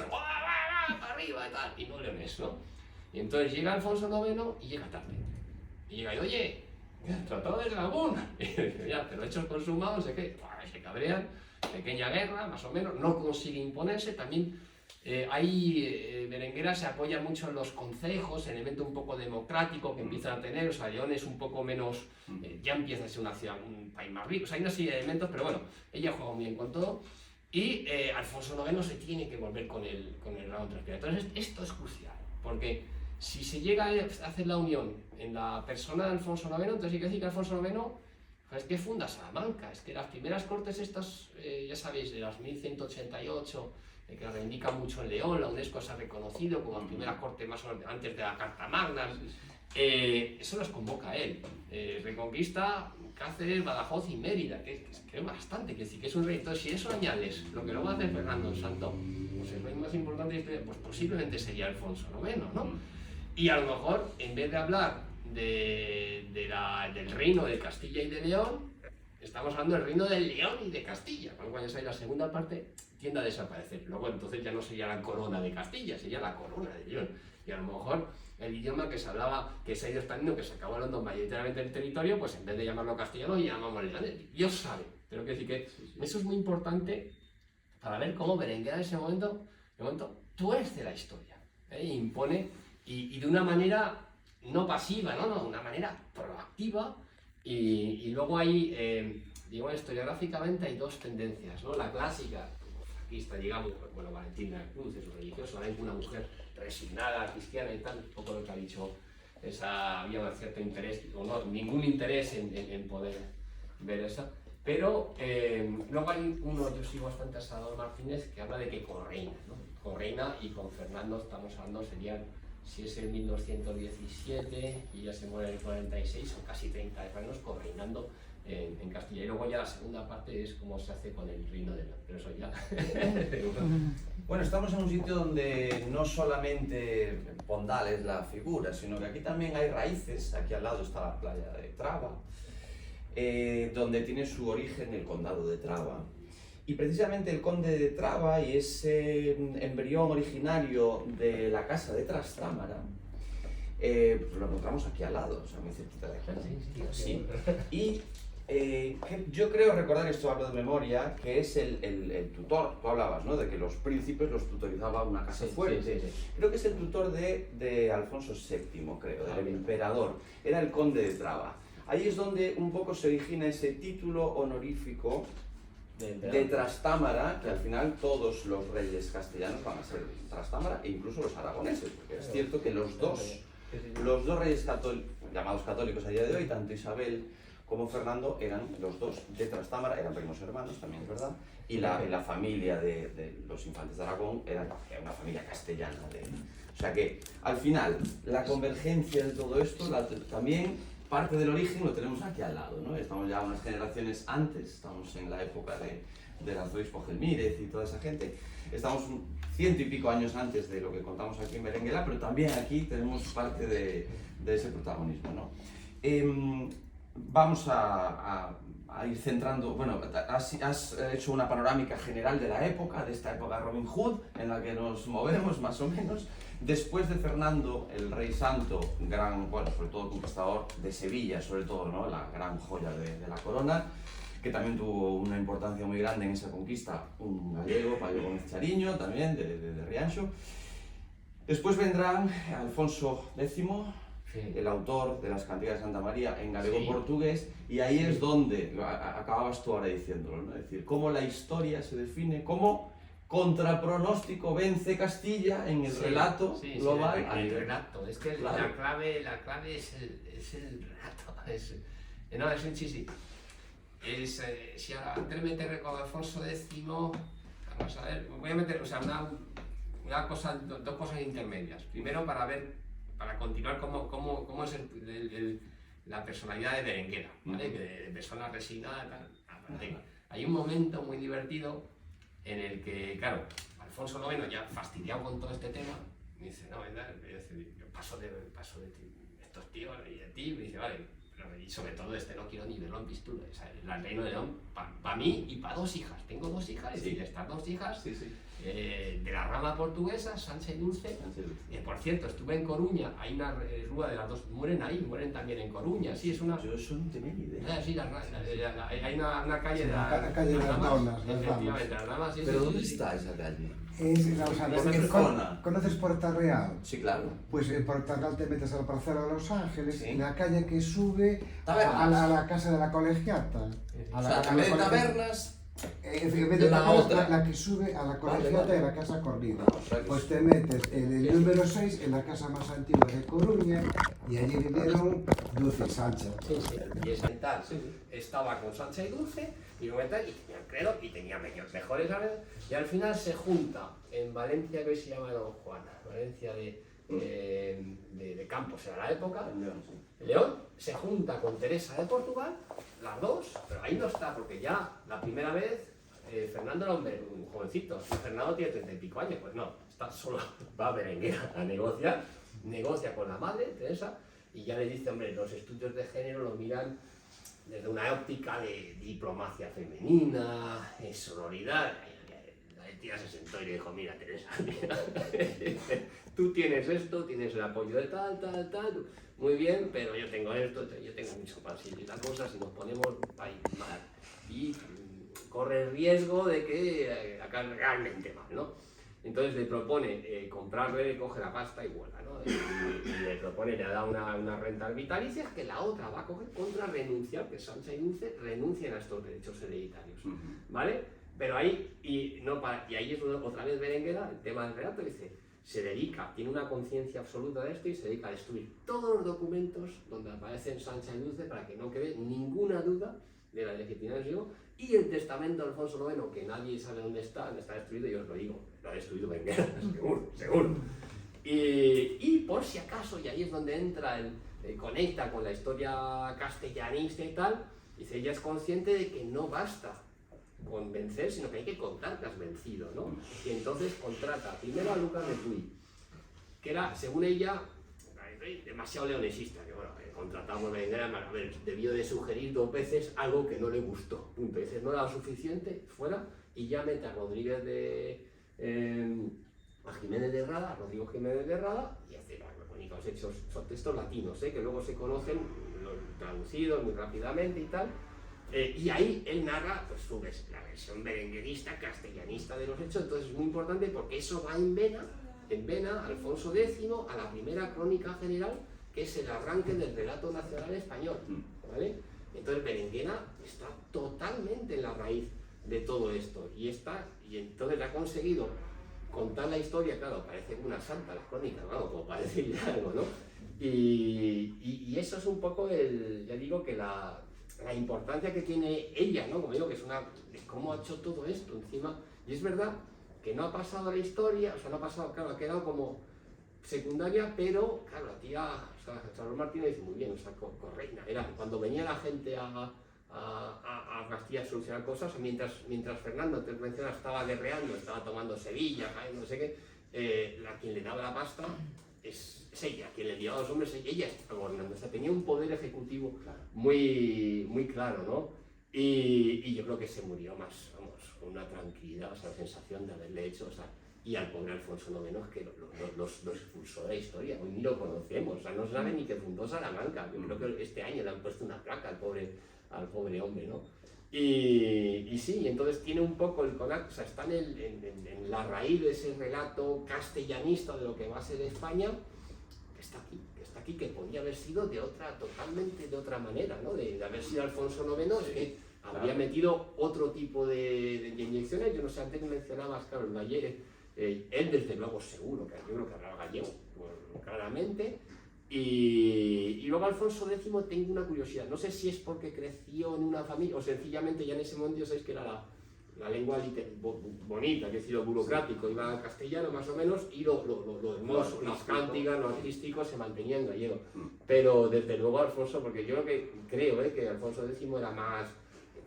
Para arriba y tal, y no leones, ¿no? Y entonces llega Alfonso IX y llega tarde. Y llega y, oye, tratado de Sagún. Y dice, ya, pero hechos consumados, ¿de qué? Se cabrean, pequeña guerra, más o menos, no consigue imponerse. También Berenguera se apoya mucho en los concejos, el elemento un poco democrático que empiezan a tener, o sea, León es un poco menos, ya empieza a ser una ciudad, un país más rico, o sea, hay una serie de elementos, pero bueno, ella juega muy bien con todo, y Alfonso IX se tiene que volver con el ramo transpiratorio. Entonces, esto es crucial, porque si se llega a hacer la unión en la persona de Alfonso IX, entonces hay que decir que Alfonso IX es que funda Salamanca, es que las primeras cortes estas, ya sabéis, de las 1188, que reivindican mucho en León, la UNESCO se ha reconocido como la primera corte más o menos antes de la Carta Magna, eso los convoca a él, reconquista Cáceres, Badajoz y Mérida, que es bastante, que decir que es un rey. Entonces, si eso añades lo que luego hace Fernando el Santo, pues el rey más importante de la historia, pues posiblemente sería Alfonso IX, ¿no? Y a lo mejor, en vez de hablar del reino de Castilla y de León, estamos hablando del reino de León y de Castilla, con lo cual ya sabéis, la segunda parte tiende a desaparecer. Luego entonces ya no sería la corona de Castilla, sería la corona de León. Y a lo mejor el idioma que se hablaba, que se ha ido expandiendo, que se acabó hablando mayoritariamente del territorio, pues en vez de llamarlo castellano, llamamos leonés. Dios sabe. Pero quiero decir que eso es muy importante para ver cómo Berenguera en ese momento tuerce la historia, impone, y de una manera no pasiva, no, de una manera proactiva. Y luego hay, digo, historiográficamente hay dos tendencias, ¿no? La clásica, aquí está, digamos, bueno, Valentín de la Cruz, es un religioso, ahora es una mujer resignada, cristiana y tal, un poco lo que ha dicho, había un cierto interés, o no, ningún interés en poder ver eso. Pero luego hay uno, yo sigo bastante a Salvador Martínez, que habla de que con Reina, ¿no? Con Reina y con Fernando estamos hablando, serían, si es en 1217 y ya se muere en el 46, son casi 30 años correinando en Castilla. Y luego ya la segunda parte es cómo se hace con el Reino de León, pero eso ya... Bueno, estamos en un sitio donde no solamente Pondal es la figura, sino que aquí también hay raíces. Aquí al lado está la playa de Traba, donde tiene su origen el condado de Traba. Y precisamente el conde de Traba y ese embrión originario de la casa de Trastámara, pues lo encontramos aquí al lado, o sea, muy cerquita de aquí. Sí. Y yo creo recordar, esto hablo de memoria, que es el tutor. Tú hablabas, ¿no?, de que los príncipes los tutorizaba una casa fuerte. Sí. Creo que es el tutor de Alfonso VII, creo, del emperador. Era el conde de Traba. Ahí es donde un poco se origina ese título honorífico de Trastámara, que al final todos los reyes castellanos van a ser Trastámara, e incluso los aragoneses, porque es cierto que los dos reyes llamados católicos a día de hoy, tanto Isabel como Fernando, eran los dos de Trastámara, eran primos hermanos, también es verdad, y la familia de los infantes de Aragón era una familia castellana. O sea que, al final, la convergencia de todo esto también... Parte del origen lo tenemos aquí al lado, ¿no? Estamos ya unas generaciones antes, estamos en la época del arzobispo Gelmírez y toda esa gente. Estamos 100 y pico años antes de lo que contamos aquí en Berenguela, pero también aquí tenemos parte de ese protagonismo, ¿no? Vamos a ir centrando, bueno, has hecho una panorámica general de la época, de esta época Robin Hood, en la que nos movemos más o menos. Después de Fernando, el rey santo, gran, bueno, sobre todo conquistador de Sevilla, sobre todo, ¿no?, la gran joya de la corona, que también tuvo una importancia muy grande en esa conquista, un gallego, Payo Gómez Chariño, también, de Rianxo. Después vendrán Alfonso X, el autor de las Cantigas de Santa María en galego-portugués, y ahí es donde acababas tú ahora diciéndolo, ¿no? Es decir, cómo la historia se define, cómo contrapronóstico vence Castilla en el relato global. El relato, es que claro, la clave es el relato. No, es un chiste. Si ahora antes de meter con Alfonso X, vamos a ver, voy a meter, o sea, dos cosas intermedias. Primero, para continuar cómo es la personalidad de Berenguela, ¿vale? De persona resignada, tal. Hay un momento muy divertido en el que, claro, Alfonso IX, ya fastidiado con todo este tema, me dice, no, ¿verdad? Yo paso de estos tíos y de ti, me dice, vale, pero y sobre todo no quiero ni verlo en pistola. O sea, el Reino de León, para mí y para dos hijas. Tengo dos hijas, y de estas dos hijas, de la rama portuguesa, Sancha y Dulce. Por cierto, estuve en Coruña, hay una rúa de las dos, mueren también en Coruña. Sí, es una... Yo eso no tenía ni idea. Sí, hay una calle de la calle de las Damas. Efectivamente, las Damas. ¿Pero dónde está esa calle? ¿Conoces Puerta Real? Sí, claro. Pues en Puerta Real te metes a la parcela de Los Ángeles, en la calle que sube a la casa de la colegiata. A la calle de tabernas. La que sube a la colegiata de la Casa Corrida. Pues te metes en el número 6, en la casa más antigua de Coruña, y allí vivieron Dulce y Sancha. Y esa y tal, estaba con Sancha y Dulce, y tenía credo, y tenía mejores aves, y al final se junta en Valencia, que hoy se llama Don Juan, Valencia de Campos, era la época, León, se junta con Teresa de Portugal, las dos, pero ahí no está, porque ya la primera vez Fernando era un jovencito, y Fernando tiene 30 y pico años, pues no, está solo, va a Berenguela a negociar, negocia con la madre, Teresa, y ya le dice, hombre, los estudios de género lo miran desde una óptica de diplomacia femenina, sororidad. La tía se sentó y le dijo, mira, Teresa, mira, tú tienes esto, tienes el apoyo de tal, muy bien, pero yo tengo esto, yo tengo mucho más, y la cosa, si nos ponemos mal, y corre el riesgo de que acabe realmente mal, ¿no? Entonces le propone comprarle, coge la pasta y vuela, ¿no? Y le propone, le da una renta vitalicia que la otra va a coger contra renunciar, que Sancha y Dulce renuncian a estos derechos hereditarios, ¿vale? Pero ahí, y ahí es donde otra vez Berenguela, el tema del relato, dice, se dedica, tiene una conciencia absoluta de esto y se dedica a destruir todos los documentos donde aparecen Sancha y Dulce para que no quede ninguna duda de la legitimidad del siglo. Y el testamento de Alfonso IX, que nadie sabe dónde está destruido, yo os lo digo, lo ha destruido Berenguera, seguro, seguro. Y por si acaso, y ahí es donde entra, conecta con la historia castellanista y tal, dice, ella es consciente de que no basta con vencer, sino que hay que contar que has vencido, ¿no? Y entonces contrata primero a Lucas de Tuy, que era, según ella, demasiado leonesista, que bueno, contratamos a Berenguera, a ver, debió de sugerir 2 veces algo que no le gustó, punto. Dices, no era lo suficiente, fuera, y ya mete a Rodríguez a Jiménez de Rada, a Rodrigo Jiménez de Rada, y hace los bonitos hechos, son textos latinos, que luego se conocen, traducidos muy rápidamente y tal. Y ahí él narra pues, la versión berenguerista, castellanista de los hechos, entonces es muy importante porque eso va en vena a Alfonso X, a la primera crónica general, que es el arranque del relato nacional español, ¿vale? Entonces Berenguera está totalmente en la raíz de todo esto, y entonces ha conseguido contar la historia, claro, parece una santa las crónicas, ¿no? Como parece ya algo, ¿no? Y eso es un poco ya digo que la importancia que tiene ella, ¿no? Como digo, que es de cómo ha hecho todo esto encima, y es verdad que no ha pasado a la historia, o sea, no ha pasado, claro, ha quedado como secundaria, pero, claro, la tía, o sea, Salvador Martínez dice muy bien, o sea, correina, era cuando venía la gente a Castilla a solucionar cosas, mientras Fernando, te mencionas, estaba guerreando, estaba tomando Sevilla, no sé qué, quien le daba la pasta es ella, quien le enviaba a los hombres, ella estaba gobernando, o sea, tenía un poder ejecutivo muy, muy claro, ¿no? Y yo creo que se murió más, vamos, con una tranquilidad, o sea, la sensación de haberle hecho, o sea, y al pobre Alfonso IX que los expulsó de la historia, hoy ni lo conocemos, o sea, no sabe ni que fundó Salamanca, yo creo que este año le han puesto una placa al pobre hombre, ¿no? Y sí, entonces tiene un poco el conato, o sea, está en la raíz de ese relato castellanista de lo que va a ser España, que está aquí, que podía haber sido totalmente de otra manera, ¿no? De haber sido Alfonso IX, es que habría metido otro tipo de inyecciones. Yo no sé, antes mencionabas, claro, el gallego, él desde luego seguro, que yo creo que hablaba gallego, claramente. Y luego Alfonso X, tengo una curiosidad, no sé si es porque creció en una familia o sencillamente ya en ese momento ya sabéis que era la lengua bonita, que es decir, lo burocrático, iba al castellano más o menos, y lo hermoso, las cánticas, lo artístico se mantenía en gallego. Pero desde luego Alfonso, porque yo creo que Alfonso X era más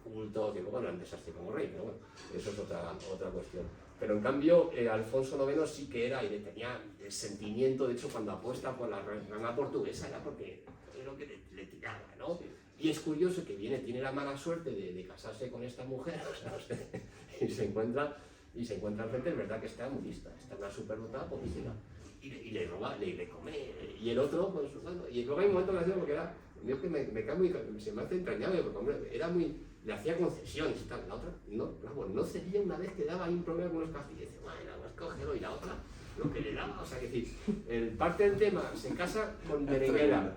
culto, que luego era un desastre como rey, pero bueno, eso es otra cuestión. Pero en cambio, Alfonso IX sí que era, y tenía el sentimiento, de hecho, cuando apuesta por la rama portuguesa, era porque es lo que le tiraba, ¿no? Sí. Y es curioso que tiene la mala suerte de casarse con esta mujer, o sea, y se encuentra al frente, es verdad que está muy lista, está una superdotada política, y le roba, le come, y el otro, pues bueno, y luego hay un momento gracioso porque era, yo que me cae muy, se me hace entrañable, porque hombre, era muy, le hacía concesiones y tal, la otra no cedía una vez que daba ahí un problema con los castillos, y dice, bueno, pues cógelo, y la otra, lo que le daba, o sea, que decir, parte del tema, se casa con Berenguera,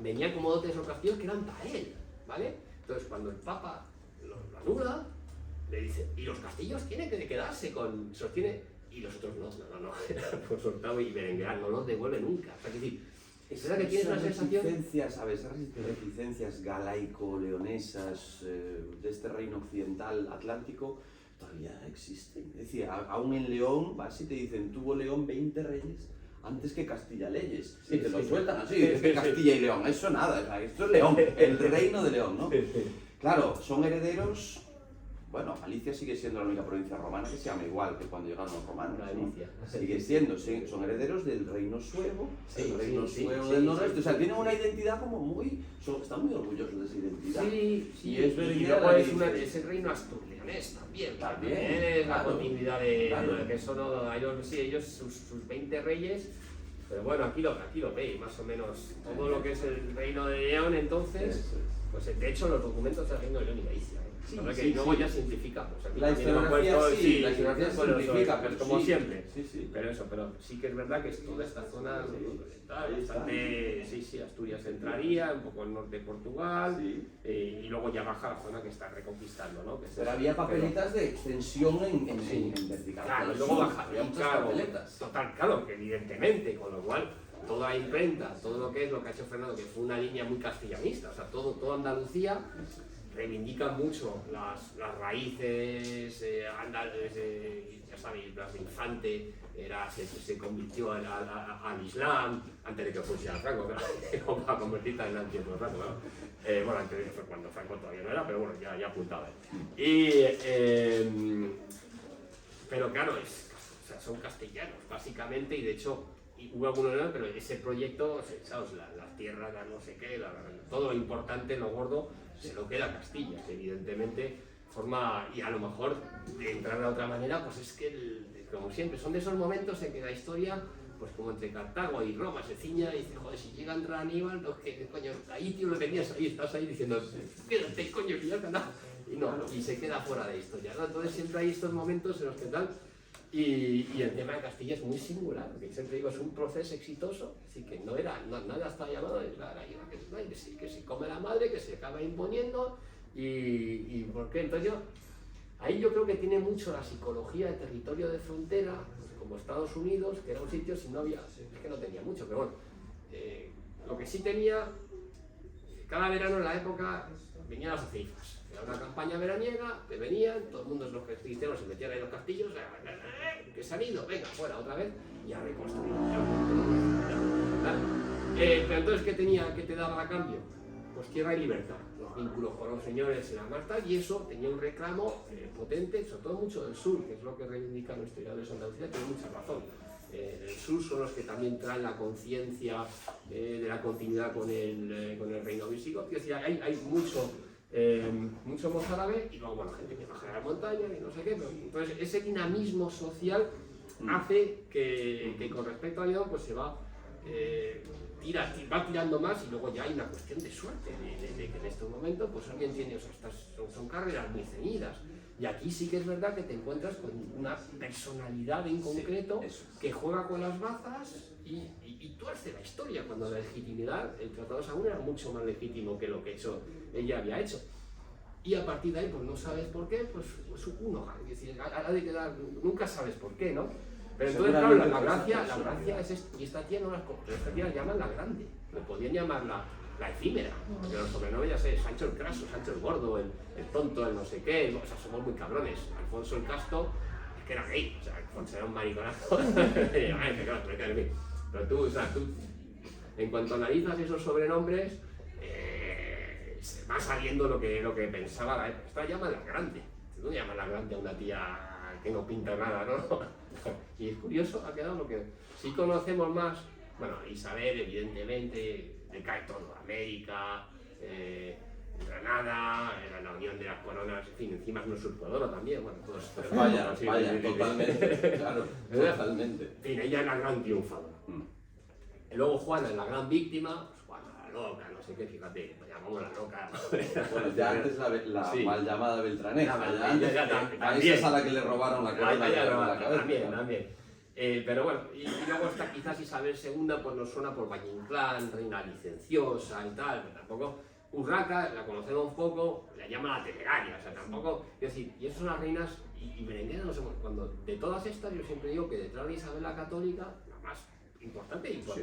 venía como dotes los castillos que eran para él, ¿vale? Entonces cuando el Papa lo anula, le dice, y los castillos tienen que quedarse sostiene, y los otros no, por soltado, y Berenguera no los devuelve nunca, o sea, que decir, es verdad que tienes una sensación... ¿Sabes? Esas reticencias galaico-leonesas de este reino occidental atlántico todavía existen. Es decir, aún en León vas y te dicen, tuvo León 20 reyes antes que Castilla leyes. Sí, y te lo sueltan así, es que Castilla y León, eso nada, o sea, esto es León, el reino de León, ¿no? Claro, son herederos. Bueno, Galicia sigue siendo la única provincia romana que se llama igual que cuando llegaron los romanos, ¿no? Sigue siendo, son herederos del reino suevo, el reino suevo del noroeste, o sea, tienen una identidad como están muy orgullosos de esa identidad. Y luego es el reino asturianés también es la continuidad de que son ellos sus 20 reyes, pero bueno, aquí lo veis, más o menos, todo lo que es el reino de León entonces... Pues de hecho los documentos del Reino de León y Galicia, Sí, ¿no? sí, Que luego sí. ya simplificamos. Aquí La también hemos historiografía puesto- sí, la sí, historiografía bueno, simplifica, pero pero como sí. siempre. Sí, sí. Pero sí que es verdad que es toda esta zona bastante, sí, Asturias entraría, un poco el norte de Portugal, Sí. y luego ya baja la zona que está reconquistando, ¿no? Que es Pero había papeletas de extensión Sí. en vertical. Claro, pero y luego sí, baja, había muchas claro, papeletas. total, claro, que evidentemente, con lo cual toda la imprenta, todo lo que es lo que ha hecho Fernando, que fue una línea muy castellanista, o sea, todo Andalucía reivindica mucho las raíces andaluzes, ya sabéis, las de Infante, se convirtió al Islam, antes de que fuese a Franco, claro, para convertirse en anti por Franco, ¿no? Bueno, antes fue cuando Franco todavía no era, pero bueno, ya apuntaba. Pero claro, o sea, son castellanos, básicamente, y de hecho, hubo algunos, pero ese proyecto, ¿sabes? Las tierras, no sé qué, todo lo importante, lo gordo, se lo queda Castilla, que evidentemente forma, y a lo mejor de entrar de otra manera, pues es que, como siempre, son de esos momentos en que la historia, pues como entre Cartago y Roma se ciña y dice, joder, si llega a entrar Aníbal, no, que coño, ahí tío lo tenías ahí, estás ahí diciendo, quédate coño, que ya está nada. Y no, y se queda fuera de historia, ¿no? Entonces siempre hay estos momentos en los que tal, y el tema de Castilla es muy singular, porque siempre digo, es un proceso exitoso, es decir, que nada está llamado, es la guerra que se come la madre, que se acaba imponiendo, y ¿por qué? Entonces ahí yo creo que tiene mucho la psicología de territorio de frontera, pues como Estados Unidos, que era un sitio sin novia, es que no tenía mucho, pero bueno, lo que sí tenía, cada verano en la época venían las aceifas. Era una campaña veraniega, que venían, todo el mundo, los cristianos se metían ahí en los castillos, que se han ido, venga, fuera otra vez, y a reconstruir. Pero entonces, ¿qué te daba a cambio? Pues tierra y libertad. Los vínculos con los señores eran más tal, y eso tenía un reclamo potente, sobre todo mucho del sur, que es lo que reivindica nuestro historiador de Andalucía, tiene mucha razón. El sur son los que también traen la conciencia de la continuidad con el reino visigodo. Es decir, hay mucho mozárabe, y luego, bueno, gente que baja de la montaña y no sé qué, pero entonces ese dinamismo social hace que con respecto a León pues se va tirando más, y luego ya hay una cuestión de suerte, de que en estos momentos pues alguien tiene, o sea, son carreras muy ceñidas, y aquí sí que es verdad que te encuentras con una personalidad en concreto que juega con las bazas y tuerce la historia, cuando la legitimidad, el Tratado de Sahagún era mucho más legítimo que lo que ella había hecho. Y a partir de ahí, pues no sabes por qué, pues uno, es decir, ha de quedar, nunca sabes por qué, ¿no? Pero entonces, claro, la gracia es esto, y esta tía no esta tía la llaman la grande, le podían llamar la efímera, porque los sobrenombres ya sé, Sancho el Craso, Sancho el Gordo, el tonto, el no sé qué, o sea, somos muy cabrones. Alfonso el Casto, es que era gay, o sea, Alfonso era un mariconazo, pero tú, o sea, en cuanto analizas esos sobrenombres, se va saliendo lo que pensaba la época. Esta llama la grande, tú no llamas la grande a una tía que no pinta nada, ¿no? Y es curioso, ha quedado lo que sí conocemos más, bueno, Isabel, evidentemente, le cae todo, América, Granada, la unión de las coronas, en fin, encima es un usurpador también, bueno, todo esto. Vaya, totalmente, claro, totalmente. En fin, ella es la gran triunfadora. Y luego Juana es la gran víctima, pues Juana la loca, no sé qué, fíjate, pues llamamos la loca. Bueno, ya antes la Sí. mal llamada Beltraneja, ya antes, también. a esa es a la que le robaron la corona de la cabeza. También. Pero bueno, y luego está quizás Isabel II, pues nos suena por Valle Inclán, reina licenciosa y tal, pero tampoco. Urraca, la conocemos un poco, la llama la temeraria, o sea, tampoco, es decir, y esas son las reinas, y Berenguera, no sé, cuando, de todas estas, yo siempre digo que detrás de Isabel la Católica, la más importante, y por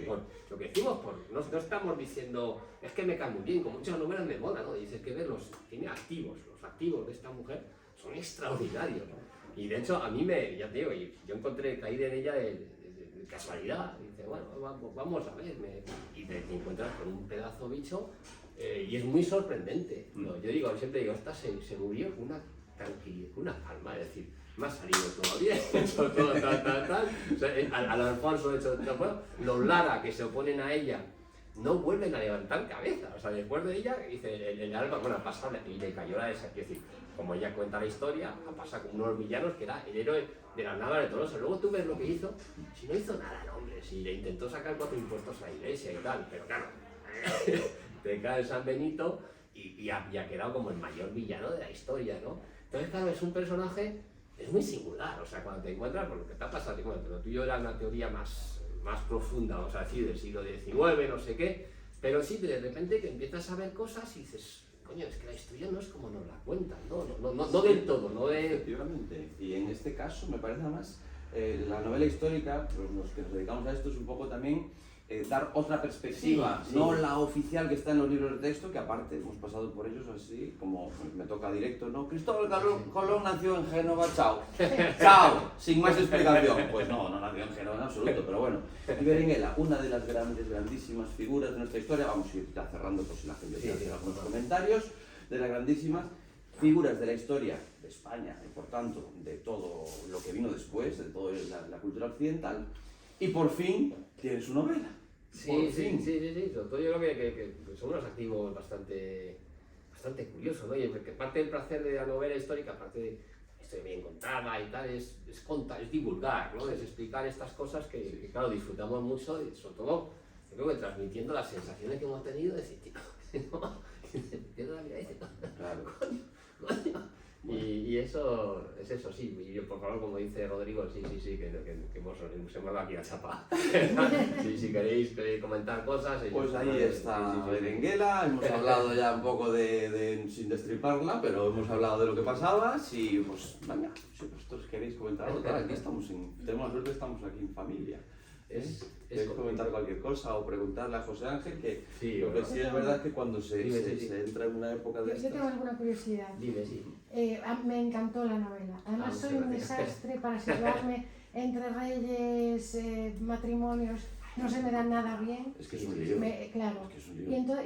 lo que decimos, no estamos diciendo, es que me cae muy bien, con muchas novelas de moda, ¿no? Dices que ver tiene activos, los activos de esta mujer son extraordinarios, ¿no? Y de hecho, a mí ya te digo, yo caí en ella de casualidad, y dice, bueno, vamos a ver, y te encuentras con un pedazo bicho. Y es muy sorprendente. ¿No? Yo siempre digo, esta se murió con una tranquilidad, con una calma, es decir, me ha salido todo bien, hecho todo tal. O sea, al Alfonso, hecho todo, los Lara que se oponen a ella no vuelven a levantar cabeza. O sea, después de ella, dice el Alba, bueno, ha pasado y le cayó la esa. Es decir, como ella cuenta la historia, ha pasado con unos villanos que era el héroe de las Navas de Tolosa. Luego tú ves lo que hizo, si no hizo nada, no, hombre, si le intentó sacar 4 impuestos a la iglesia y tal, pero claro. Te cae San Benito y ha quedado como el mayor villano de la historia, ¿no? Entonces, claro, es un personaje, es muy singular, o sea, cuando te encuentras con lo que te ha pasado, bueno, lo tuyo era una teoría más profunda, vamos a decir, del siglo XIX, no sé qué, pero sí, de repente que empiezas a ver cosas y dices, coño, es que la historia no es como nos la cuentan, no del todo, no de... Efectivamente, y en este caso me parece además la novela histórica, pues los que nos dedicamos a esto es un poco también dar otra perspectiva, Sí, no sí. la oficial que está en los libros de texto, que aparte hemos pasado por ellos así, como me toca directo, ¿no? Cristóbal Colón nació en Génova, chao, chao, sin más explicación. Pues no nació en Génova en absoluto, pero bueno. Y Berenguela, una de las grandísimas figuras de nuestra historia, vamos a ir ya cerrando por si la gente quiere hacer algunos comentarios, de las grandísimas figuras de la historia de España y por tanto de todo lo que vino después, de toda la cultura occidental, y por fin tiene su novela. Sí, sobre todo yo creo que son unos activos bastante curiosos, ¿no? Y que parte del placer de la novela histórica, aparte de historia bien contada y tal, es divulgar, ¿no? Es explicar estas cosas que, claro, disfrutamos mucho y sobre todo, yo creo que transmitiendo las sensaciones que hemos tenido, de decir, tío, no, pierdo la vida, dice, Claro. coño. Y eso es eso, sí, y yo, por favor, como dice Rodrigo, sí, que hemos dado aquí la chapa. Si queréis comentar cosas... Pues ahí está Berenguela, hemos hablado ya un poco sin destriparla, pero hemos hablado de lo que pasaba, y pues venga, si vosotros queréis comentar algo, claro, aquí tenemos la suerte, estamos aquí en familia. ¿Queréis comentar cualquier cosa o preguntarle a José Ángel? Que sí, lo que sí es verdad es que cuando se entra en una época de Yo tengo alguna curiosidad. Dime, sí. Me encantó la novela. Además, soy un desastre para situarme entre reyes, matrimonios. No se me dan nada bien. Es que es un lío. Claro. Es que es un lío.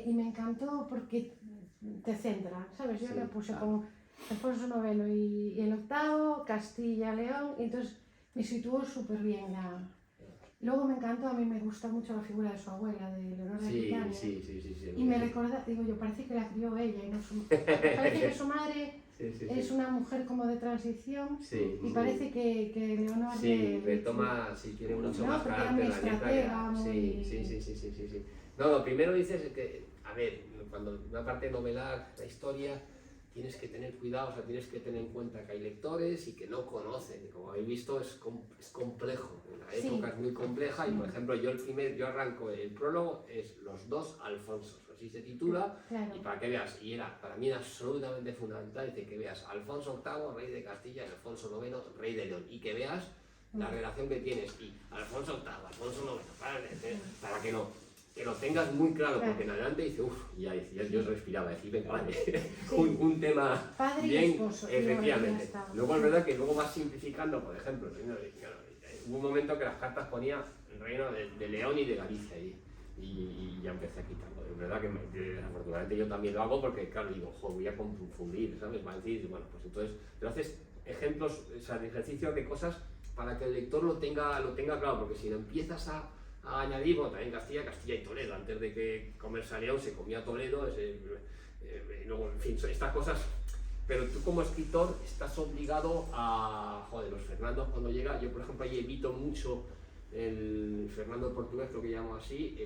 Y me encantó porque te centra, ¿sabes? Yo le puse con Alfonso IX y el VIII, Castilla, León, y entonces me situó súper bien. Luego me encantó, a mí me gusta mucho la figura de su abuela, de Leonor de Aquitania. Sí. Y me recuerda, digo yo, parece que la crió ella y no su madre. Parece que su madre es una mujer como de transición y parece que Leonor retoma, tiene mucho más porque era carácter muy la letra. estratega, muy... Sí. No, lo primero dices es que, a ver, cuando una parte novelar la historia, tienes que tener cuidado, o sea, tienes que tener en cuenta que hay lectores y que no conocen. Como habéis visto, es complejo. La época es muy compleja y, por ejemplo, yo arranco el prólogo, es Los dos Alfonsos, así se titula, Claro. y para que veas, y para mí era absolutamente fundamental, dice que veas Alfonso VIII, rey de Castilla, y Alfonso IX, rey de León, y que veas la relación que tienes, y Alfonso VIII, Alfonso IX, para que lo tengas muy claro, porque en adelante dice, ya yo respiraba, decir, venga, vale, un tema padre bien, y esposo, efectivamente. Luego es verdad que luego vas simplificando, por ejemplo, hubo un momento que las cartas ponía el reino de León y de Galicia, y ya empecé a quitarlo. Es verdad que desafortunadamente yo también lo hago porque, claro, digo, voy a confundir, ¿sabes? Va a decir, bueno, pues entonces, pero haces ejemplos, o sea, de ejercicios de cosas para que el lector lo tenga claro, porque si lo empiezas a añadir, bueno, también Castilla y Toledo, antes de que comerse a León se comía Toledo, luego, en fin, estas cosas, pero tú como escritor estás obligado a, los Fernandos cuando llega, yo por ejemplo ahí evito mucho el Fernando portugués, lo que llamo así,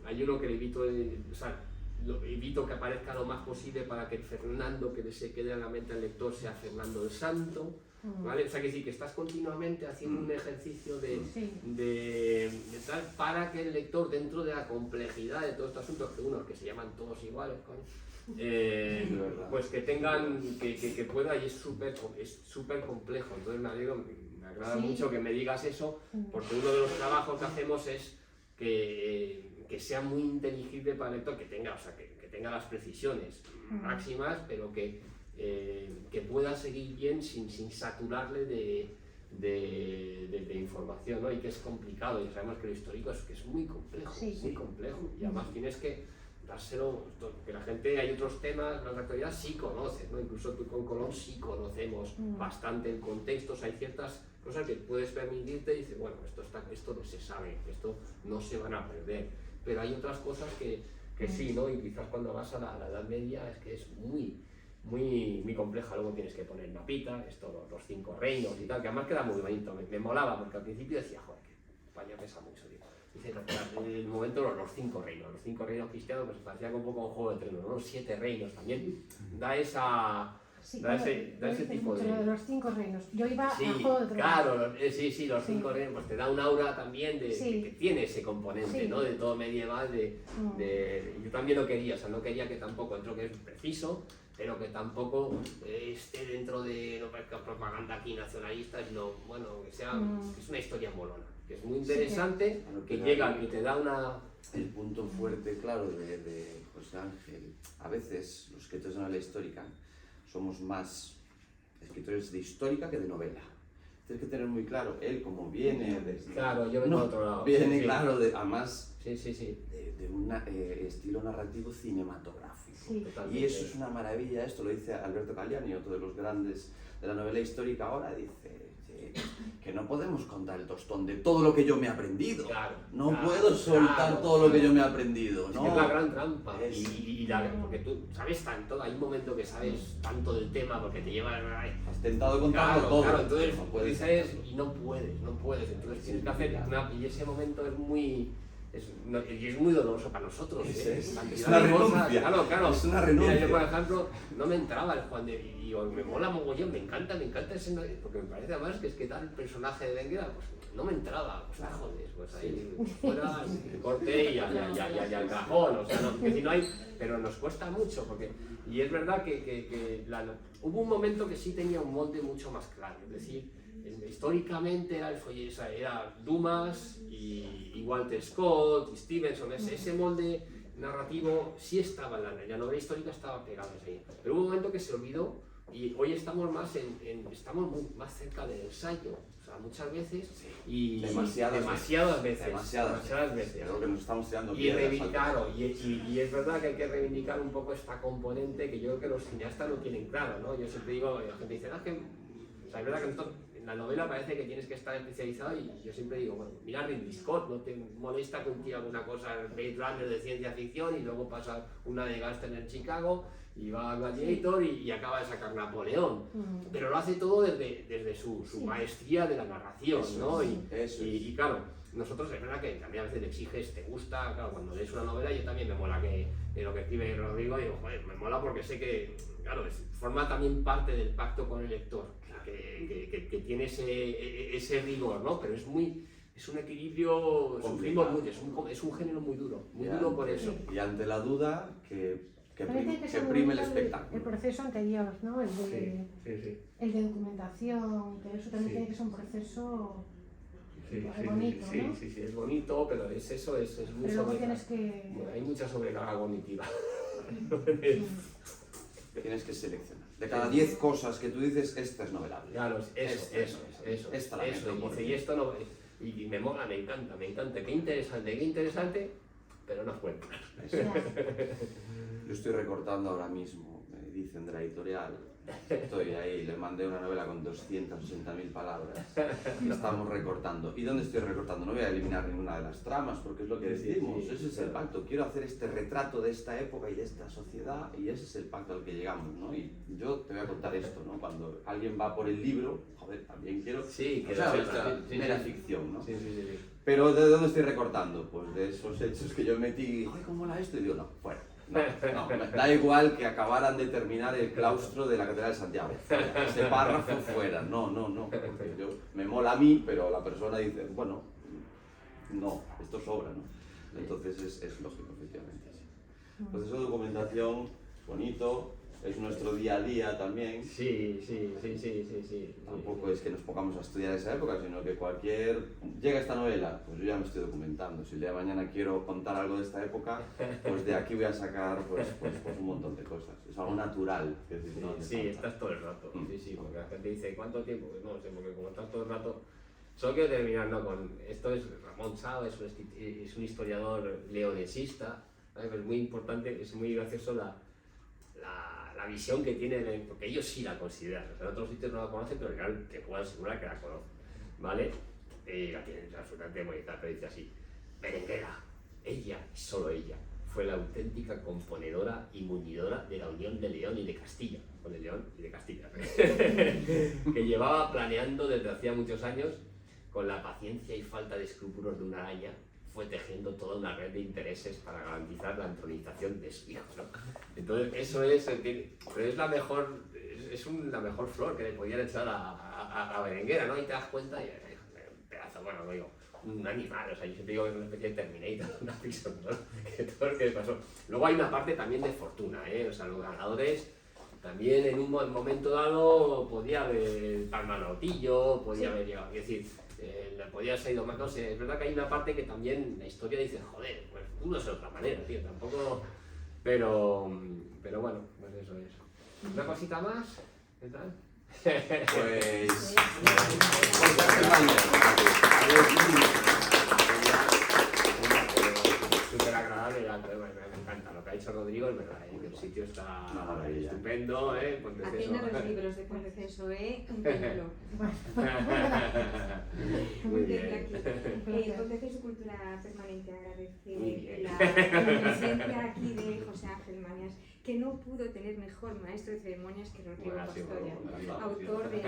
hay uno que le evito, evito que aparezca lo más posible para que el Fernando que se quede en la mente del lector sea Fernando el Santo, ¿vale? O sea, que sí, que estás continuamente haciendo un ejercicio de tal, para que el lector, dentro de la complejidad de todos estos asuntos, que se llaman todos iguales, pues que tengan, que pueda, y es súper complejo. Entonces me agrada mucho que me digas eso, porque uno de los trabajos que hacemos es que sea muy inteligible para el lector, que tenga las precisiones máximas, pero que pueda seguir bien sin saturarle de información, ¿no? Y que es complicado, y sabemos que lo histórico es muy complejo, y además tienes que dárselo, que la gente, hay otros temas, la actualidad sí conoces, ¿no? Incluso tú con Colón sí conocemos bastante el contexto, hay ciertas cosas que puedes permitirte y dices, bueno, esto no se sabe, esto no se van a perder, pero hay otras cosas que sí, ¿no? Y quizás cuando vas a la Edad Media es que es muy compleja, luego tienes que poner mapita, los 5 reinos y tal, que además queda muy bonito, me molaba, porque al principio decía, joder, que España pesa mucho, tío. dice, el momento de los 5 reinos. Los 5 reinos cristianos, pues parecía un poco un Juego de Tronos, ¿no? Los 7 reinos también. Da esa... Sí, da ese tipo mucho de... lo de los 5 reinos. Yo iba Sí, a Juego de Tronos. claro, sí, los 5 reinos, pues te da un aura también de Sí. que tiene ese componente, Sí. ¿no? De todo medieval, yo también lo quería, o sea, no quería que tampoco, dentro que es preciso, pero que tampoco esté dentro de no parezca propaganda aquí nacionalista, sino, bueno, que sea, que es una historia molona, que es muy interesante, Claro, que que llega, hay- que te da una... El punto fuerte, claro, de José Ángel. A veces los escritores de novela histórica somos más escritores de histórica que de novela. Tienes que tener muy claro, él como viene de... Claro, yo vengo de otro lado. Viene, sí, claro, además sí. de un estilo narrativo cinematográfico. Sí. Totalmente. Y eso es una maravilla, esto lo dice Alberto Cagliani, otro de los grandes de la novela histórica ahora, dice que no podemos contar el tostón de todo lo que yo me he aprendido. Claro, No claro, puedo soltar claro, todo lo que claro. yo me he aprendido, Es ¿no? que es la gran trampa. Es- Porque tú sabes tanto, hay un momento que sabes tanto del tema porque te lleva... Has tentado contarlo todo. Claro, entonces no puedes dices hacerlo. y no puedes. Entonces tienes que hacer y ese momento es muy... y es muy doloroso para nosotros. Es Cantidad una de cosas. renuncia. Claro. Es una Mira, renuncia. yo, por ejemplo, no me entraba el Juan de... Y digo, me mola mogollón, me encanta ese... Porque me parece además que es que tal personaje de Benguera, pues no me entraba. Pues joder, pues ahí fuera, corté y al cajón. O sea, no, que si no hay... Pero nos cuesta mucho, porque... Y es verdad que hubo un momento que sí tenía un molde mucho más claro. Es decir, históricamente era Dumas y Walter Scott y Stevenson, ese molde narrativo sí estaba en la novela histórica, estaba pegado ahí. Pero hubo un momento que se olvidó y hoy estamos más estamos más cerca del ensayo, o sea, muchas veces y Demasiadas veces. Creo que nos estamos tirando Y piedras. reivindicar, y es verdad que hay que reivindicar un poco esta componente que yo creo que los cineastas lo tienen claro, ¿no? Yo siempre digo, la gente dice, o sea, es verdad que en la novela parece que tienes que estar especializado y yo siempre digo, bueno, mira Ridley Scott, no te molesta que un tío haga una cosa Blade Runner de ciencia ficción y luego pasa una de Gangster en Chicago y va a Gladiator y acaba de sacar Napoleón, pero lo hace todo desde su maestría de la narración, ¿no? Y claro, nosotros es verdad que también a veces le exiges, te gusta, claro, cuando lees una novela yo también me mola que lo que escribe Rodrigo, digo, joder, me mola porque sé que, claro, forma también parte del pacto con el lector, que tiene ese rigor, ¿no? Pero es un equilibrio, sufrimos mucho, es un género muy duro por eso. Y ante la duda, que Parece que prime el el espectáculo. proceso anterior, ¿no? El Sí. de documentación y todo eso también tiene que ser un proceso bonito, ¿no? Sí, es bonito, pero es eso, es muy Pero luego sobrecarga. tienes que... Bueno, hay mucha sobrecarga cognitiva. Tienes que seleccionar. De cada 10 cosas que tú dices, esta es novelable. Claro, eso. Esta la meto, Y porque- dice, y esto no... Y me mola, me encanta. Qué interesante, pero no cuenta. Yo estoy recortando ahora mismo, me dicen de la editorial, estoy ahí, le mandé una novela con 280.000 palabras, y estamos recortando. ¿Y dónde estoy recortando? No voy a eliminar ninguna de las tramas, porque es lo que decimos, ese es el pacto. Quiero hacer este retrato de esta época y de esta sociedad, y ese es el pacto al que llegamos, ¿no? Y yo te voy a contar esto, ¿no? Cuando alguien va por el libro, joder, también quiero... Sí, que o sea, sea, sí, mera ficción, ¿no? Sí. Pero ¿de dónde estoy recortando? Pues de esos hechos que yo metí, ay, ¿cómo era esto? Y digo, no, fuera. No, da igual que acabaran de terminar el claustro de la Catedral de Santiago. Fuera. Ese párrafo fuera. No. Porque yo, me mola a mí, pero la persona dice, bueno, no, esto sobra, ¿no? Entonces es lógico, efectivamente. Sí. Proceso de documentación, bonito, es nuestro día a día también. Sí. Tampoco es que nos pongamos a estudiar esa época, sino que llega esta novela, pues yo ya me estoy documentando. Si el día de mañana quiero contar algo de esta época, pues de aquí voy a sacar pues un montón de cosas. Es algo natural. Es decir, no hace falta. Estás todo el rato. Sí, porque la gente dice, ¿cuánto tiempo? Pues no sé, porque como estás todo el rato... Solo quiero terminar, ¿no? Esto es Ramón Sao, es un historiador leonesista, ¿sabes? Es muy importante, es muy gracioso la visión que tiene, porque ellos sí la consideran, o sea, en otros sitios no la conocen, pero en te puedo asegurar que la conocen, ¿vale? La tienen absolutamente bonita, pero dice así, Berenguera, ella, solo ella, fue la auténtica componedora y muñidora de la unión de León y de Castilla, con el León y de Castilla, que llevaba planeando desde hacía muchos años, con la paciencia y falta de escrúpulos de una araña, fue tejiendo toda una red de intereses para garantizar la entronización de su hijo, ¿no? Entonces, eso es, pero es la mejor flor que le podían echar a Berenguera, ¿no? Y te das cuenta, y un pedazo, bueno, no digo, un animal, o sea, yo siempre digo que es una especie de Terminator, una Pixar, ¿no? Que todo lo que pasó. Luego hay una parte también de fortuna, o sea, los ganadores también en un momento dado podía haber palmanotillo, podía haber llegado, es decir, podía haber ido más, no sé, es verdad que hay una parte que también la historia dice, joder, pues uno es de otra manera, tío, tampoco, pero bueno, pues eso es. ¿Una cosita más? ¿Qué tal? Pues... Súper agradable, me encanta lo que ha dicho Rodrigo, es verdad, que el sitio está estupendo, Haciendo los libros de Ponteceso, un templo. Muy bien. Aquí. Ponteceso Cultura Permanente agradece la presencia aquí de José Ángel Mañas, que no pudo tener mejor maestro de ceremonias que Rodrigo Pastoria, autor de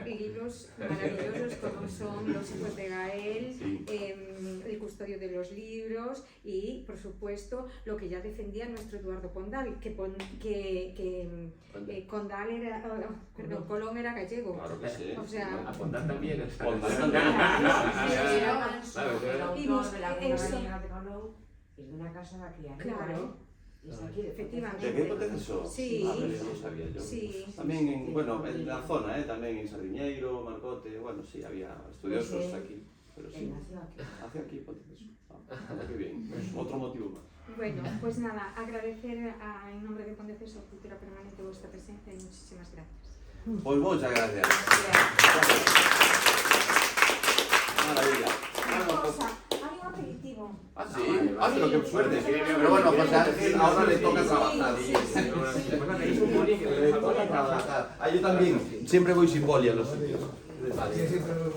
libros maravillosos como son Los hijos de Gael, El custodio de los libros y, por supuesto, lo que ya defendía nuestro Eduardo Condal, que Condal era, perdón, Colón era gallego. Claro que sí. O sea, A Condal también. Condal también. Era Manso, el autor de la Compañía de Colón, es de una casa de aquí arriba. Claro. Es de aquí, de Efectivamente. ¿De qué Ponteceso? Sí. Ah, pero no sabía yo. Sí. También, en la zona, también en Sardiñeiro, Marcote, bueno, sí, había estudiosos Pues, aquí. Pero sí, Él nació aquí. hacia aquí Ponteceso. Qué bien, otro motivo más. Bueno, pues nada, agradecer en nombre de Ponteceso Cultura Permanente vuestra presencia y muchísimas gracias. Pues muchas gracias. Maravilla. Una cosa, hay un aperitivo. Ah, sí, pero qué suerte. Pero bueno, José Ángel ahora le toca trabajar. Sí, Le toca trabajar. Ah, yo también, siempre voy sin boli a los sitios. Sí, sí, pero...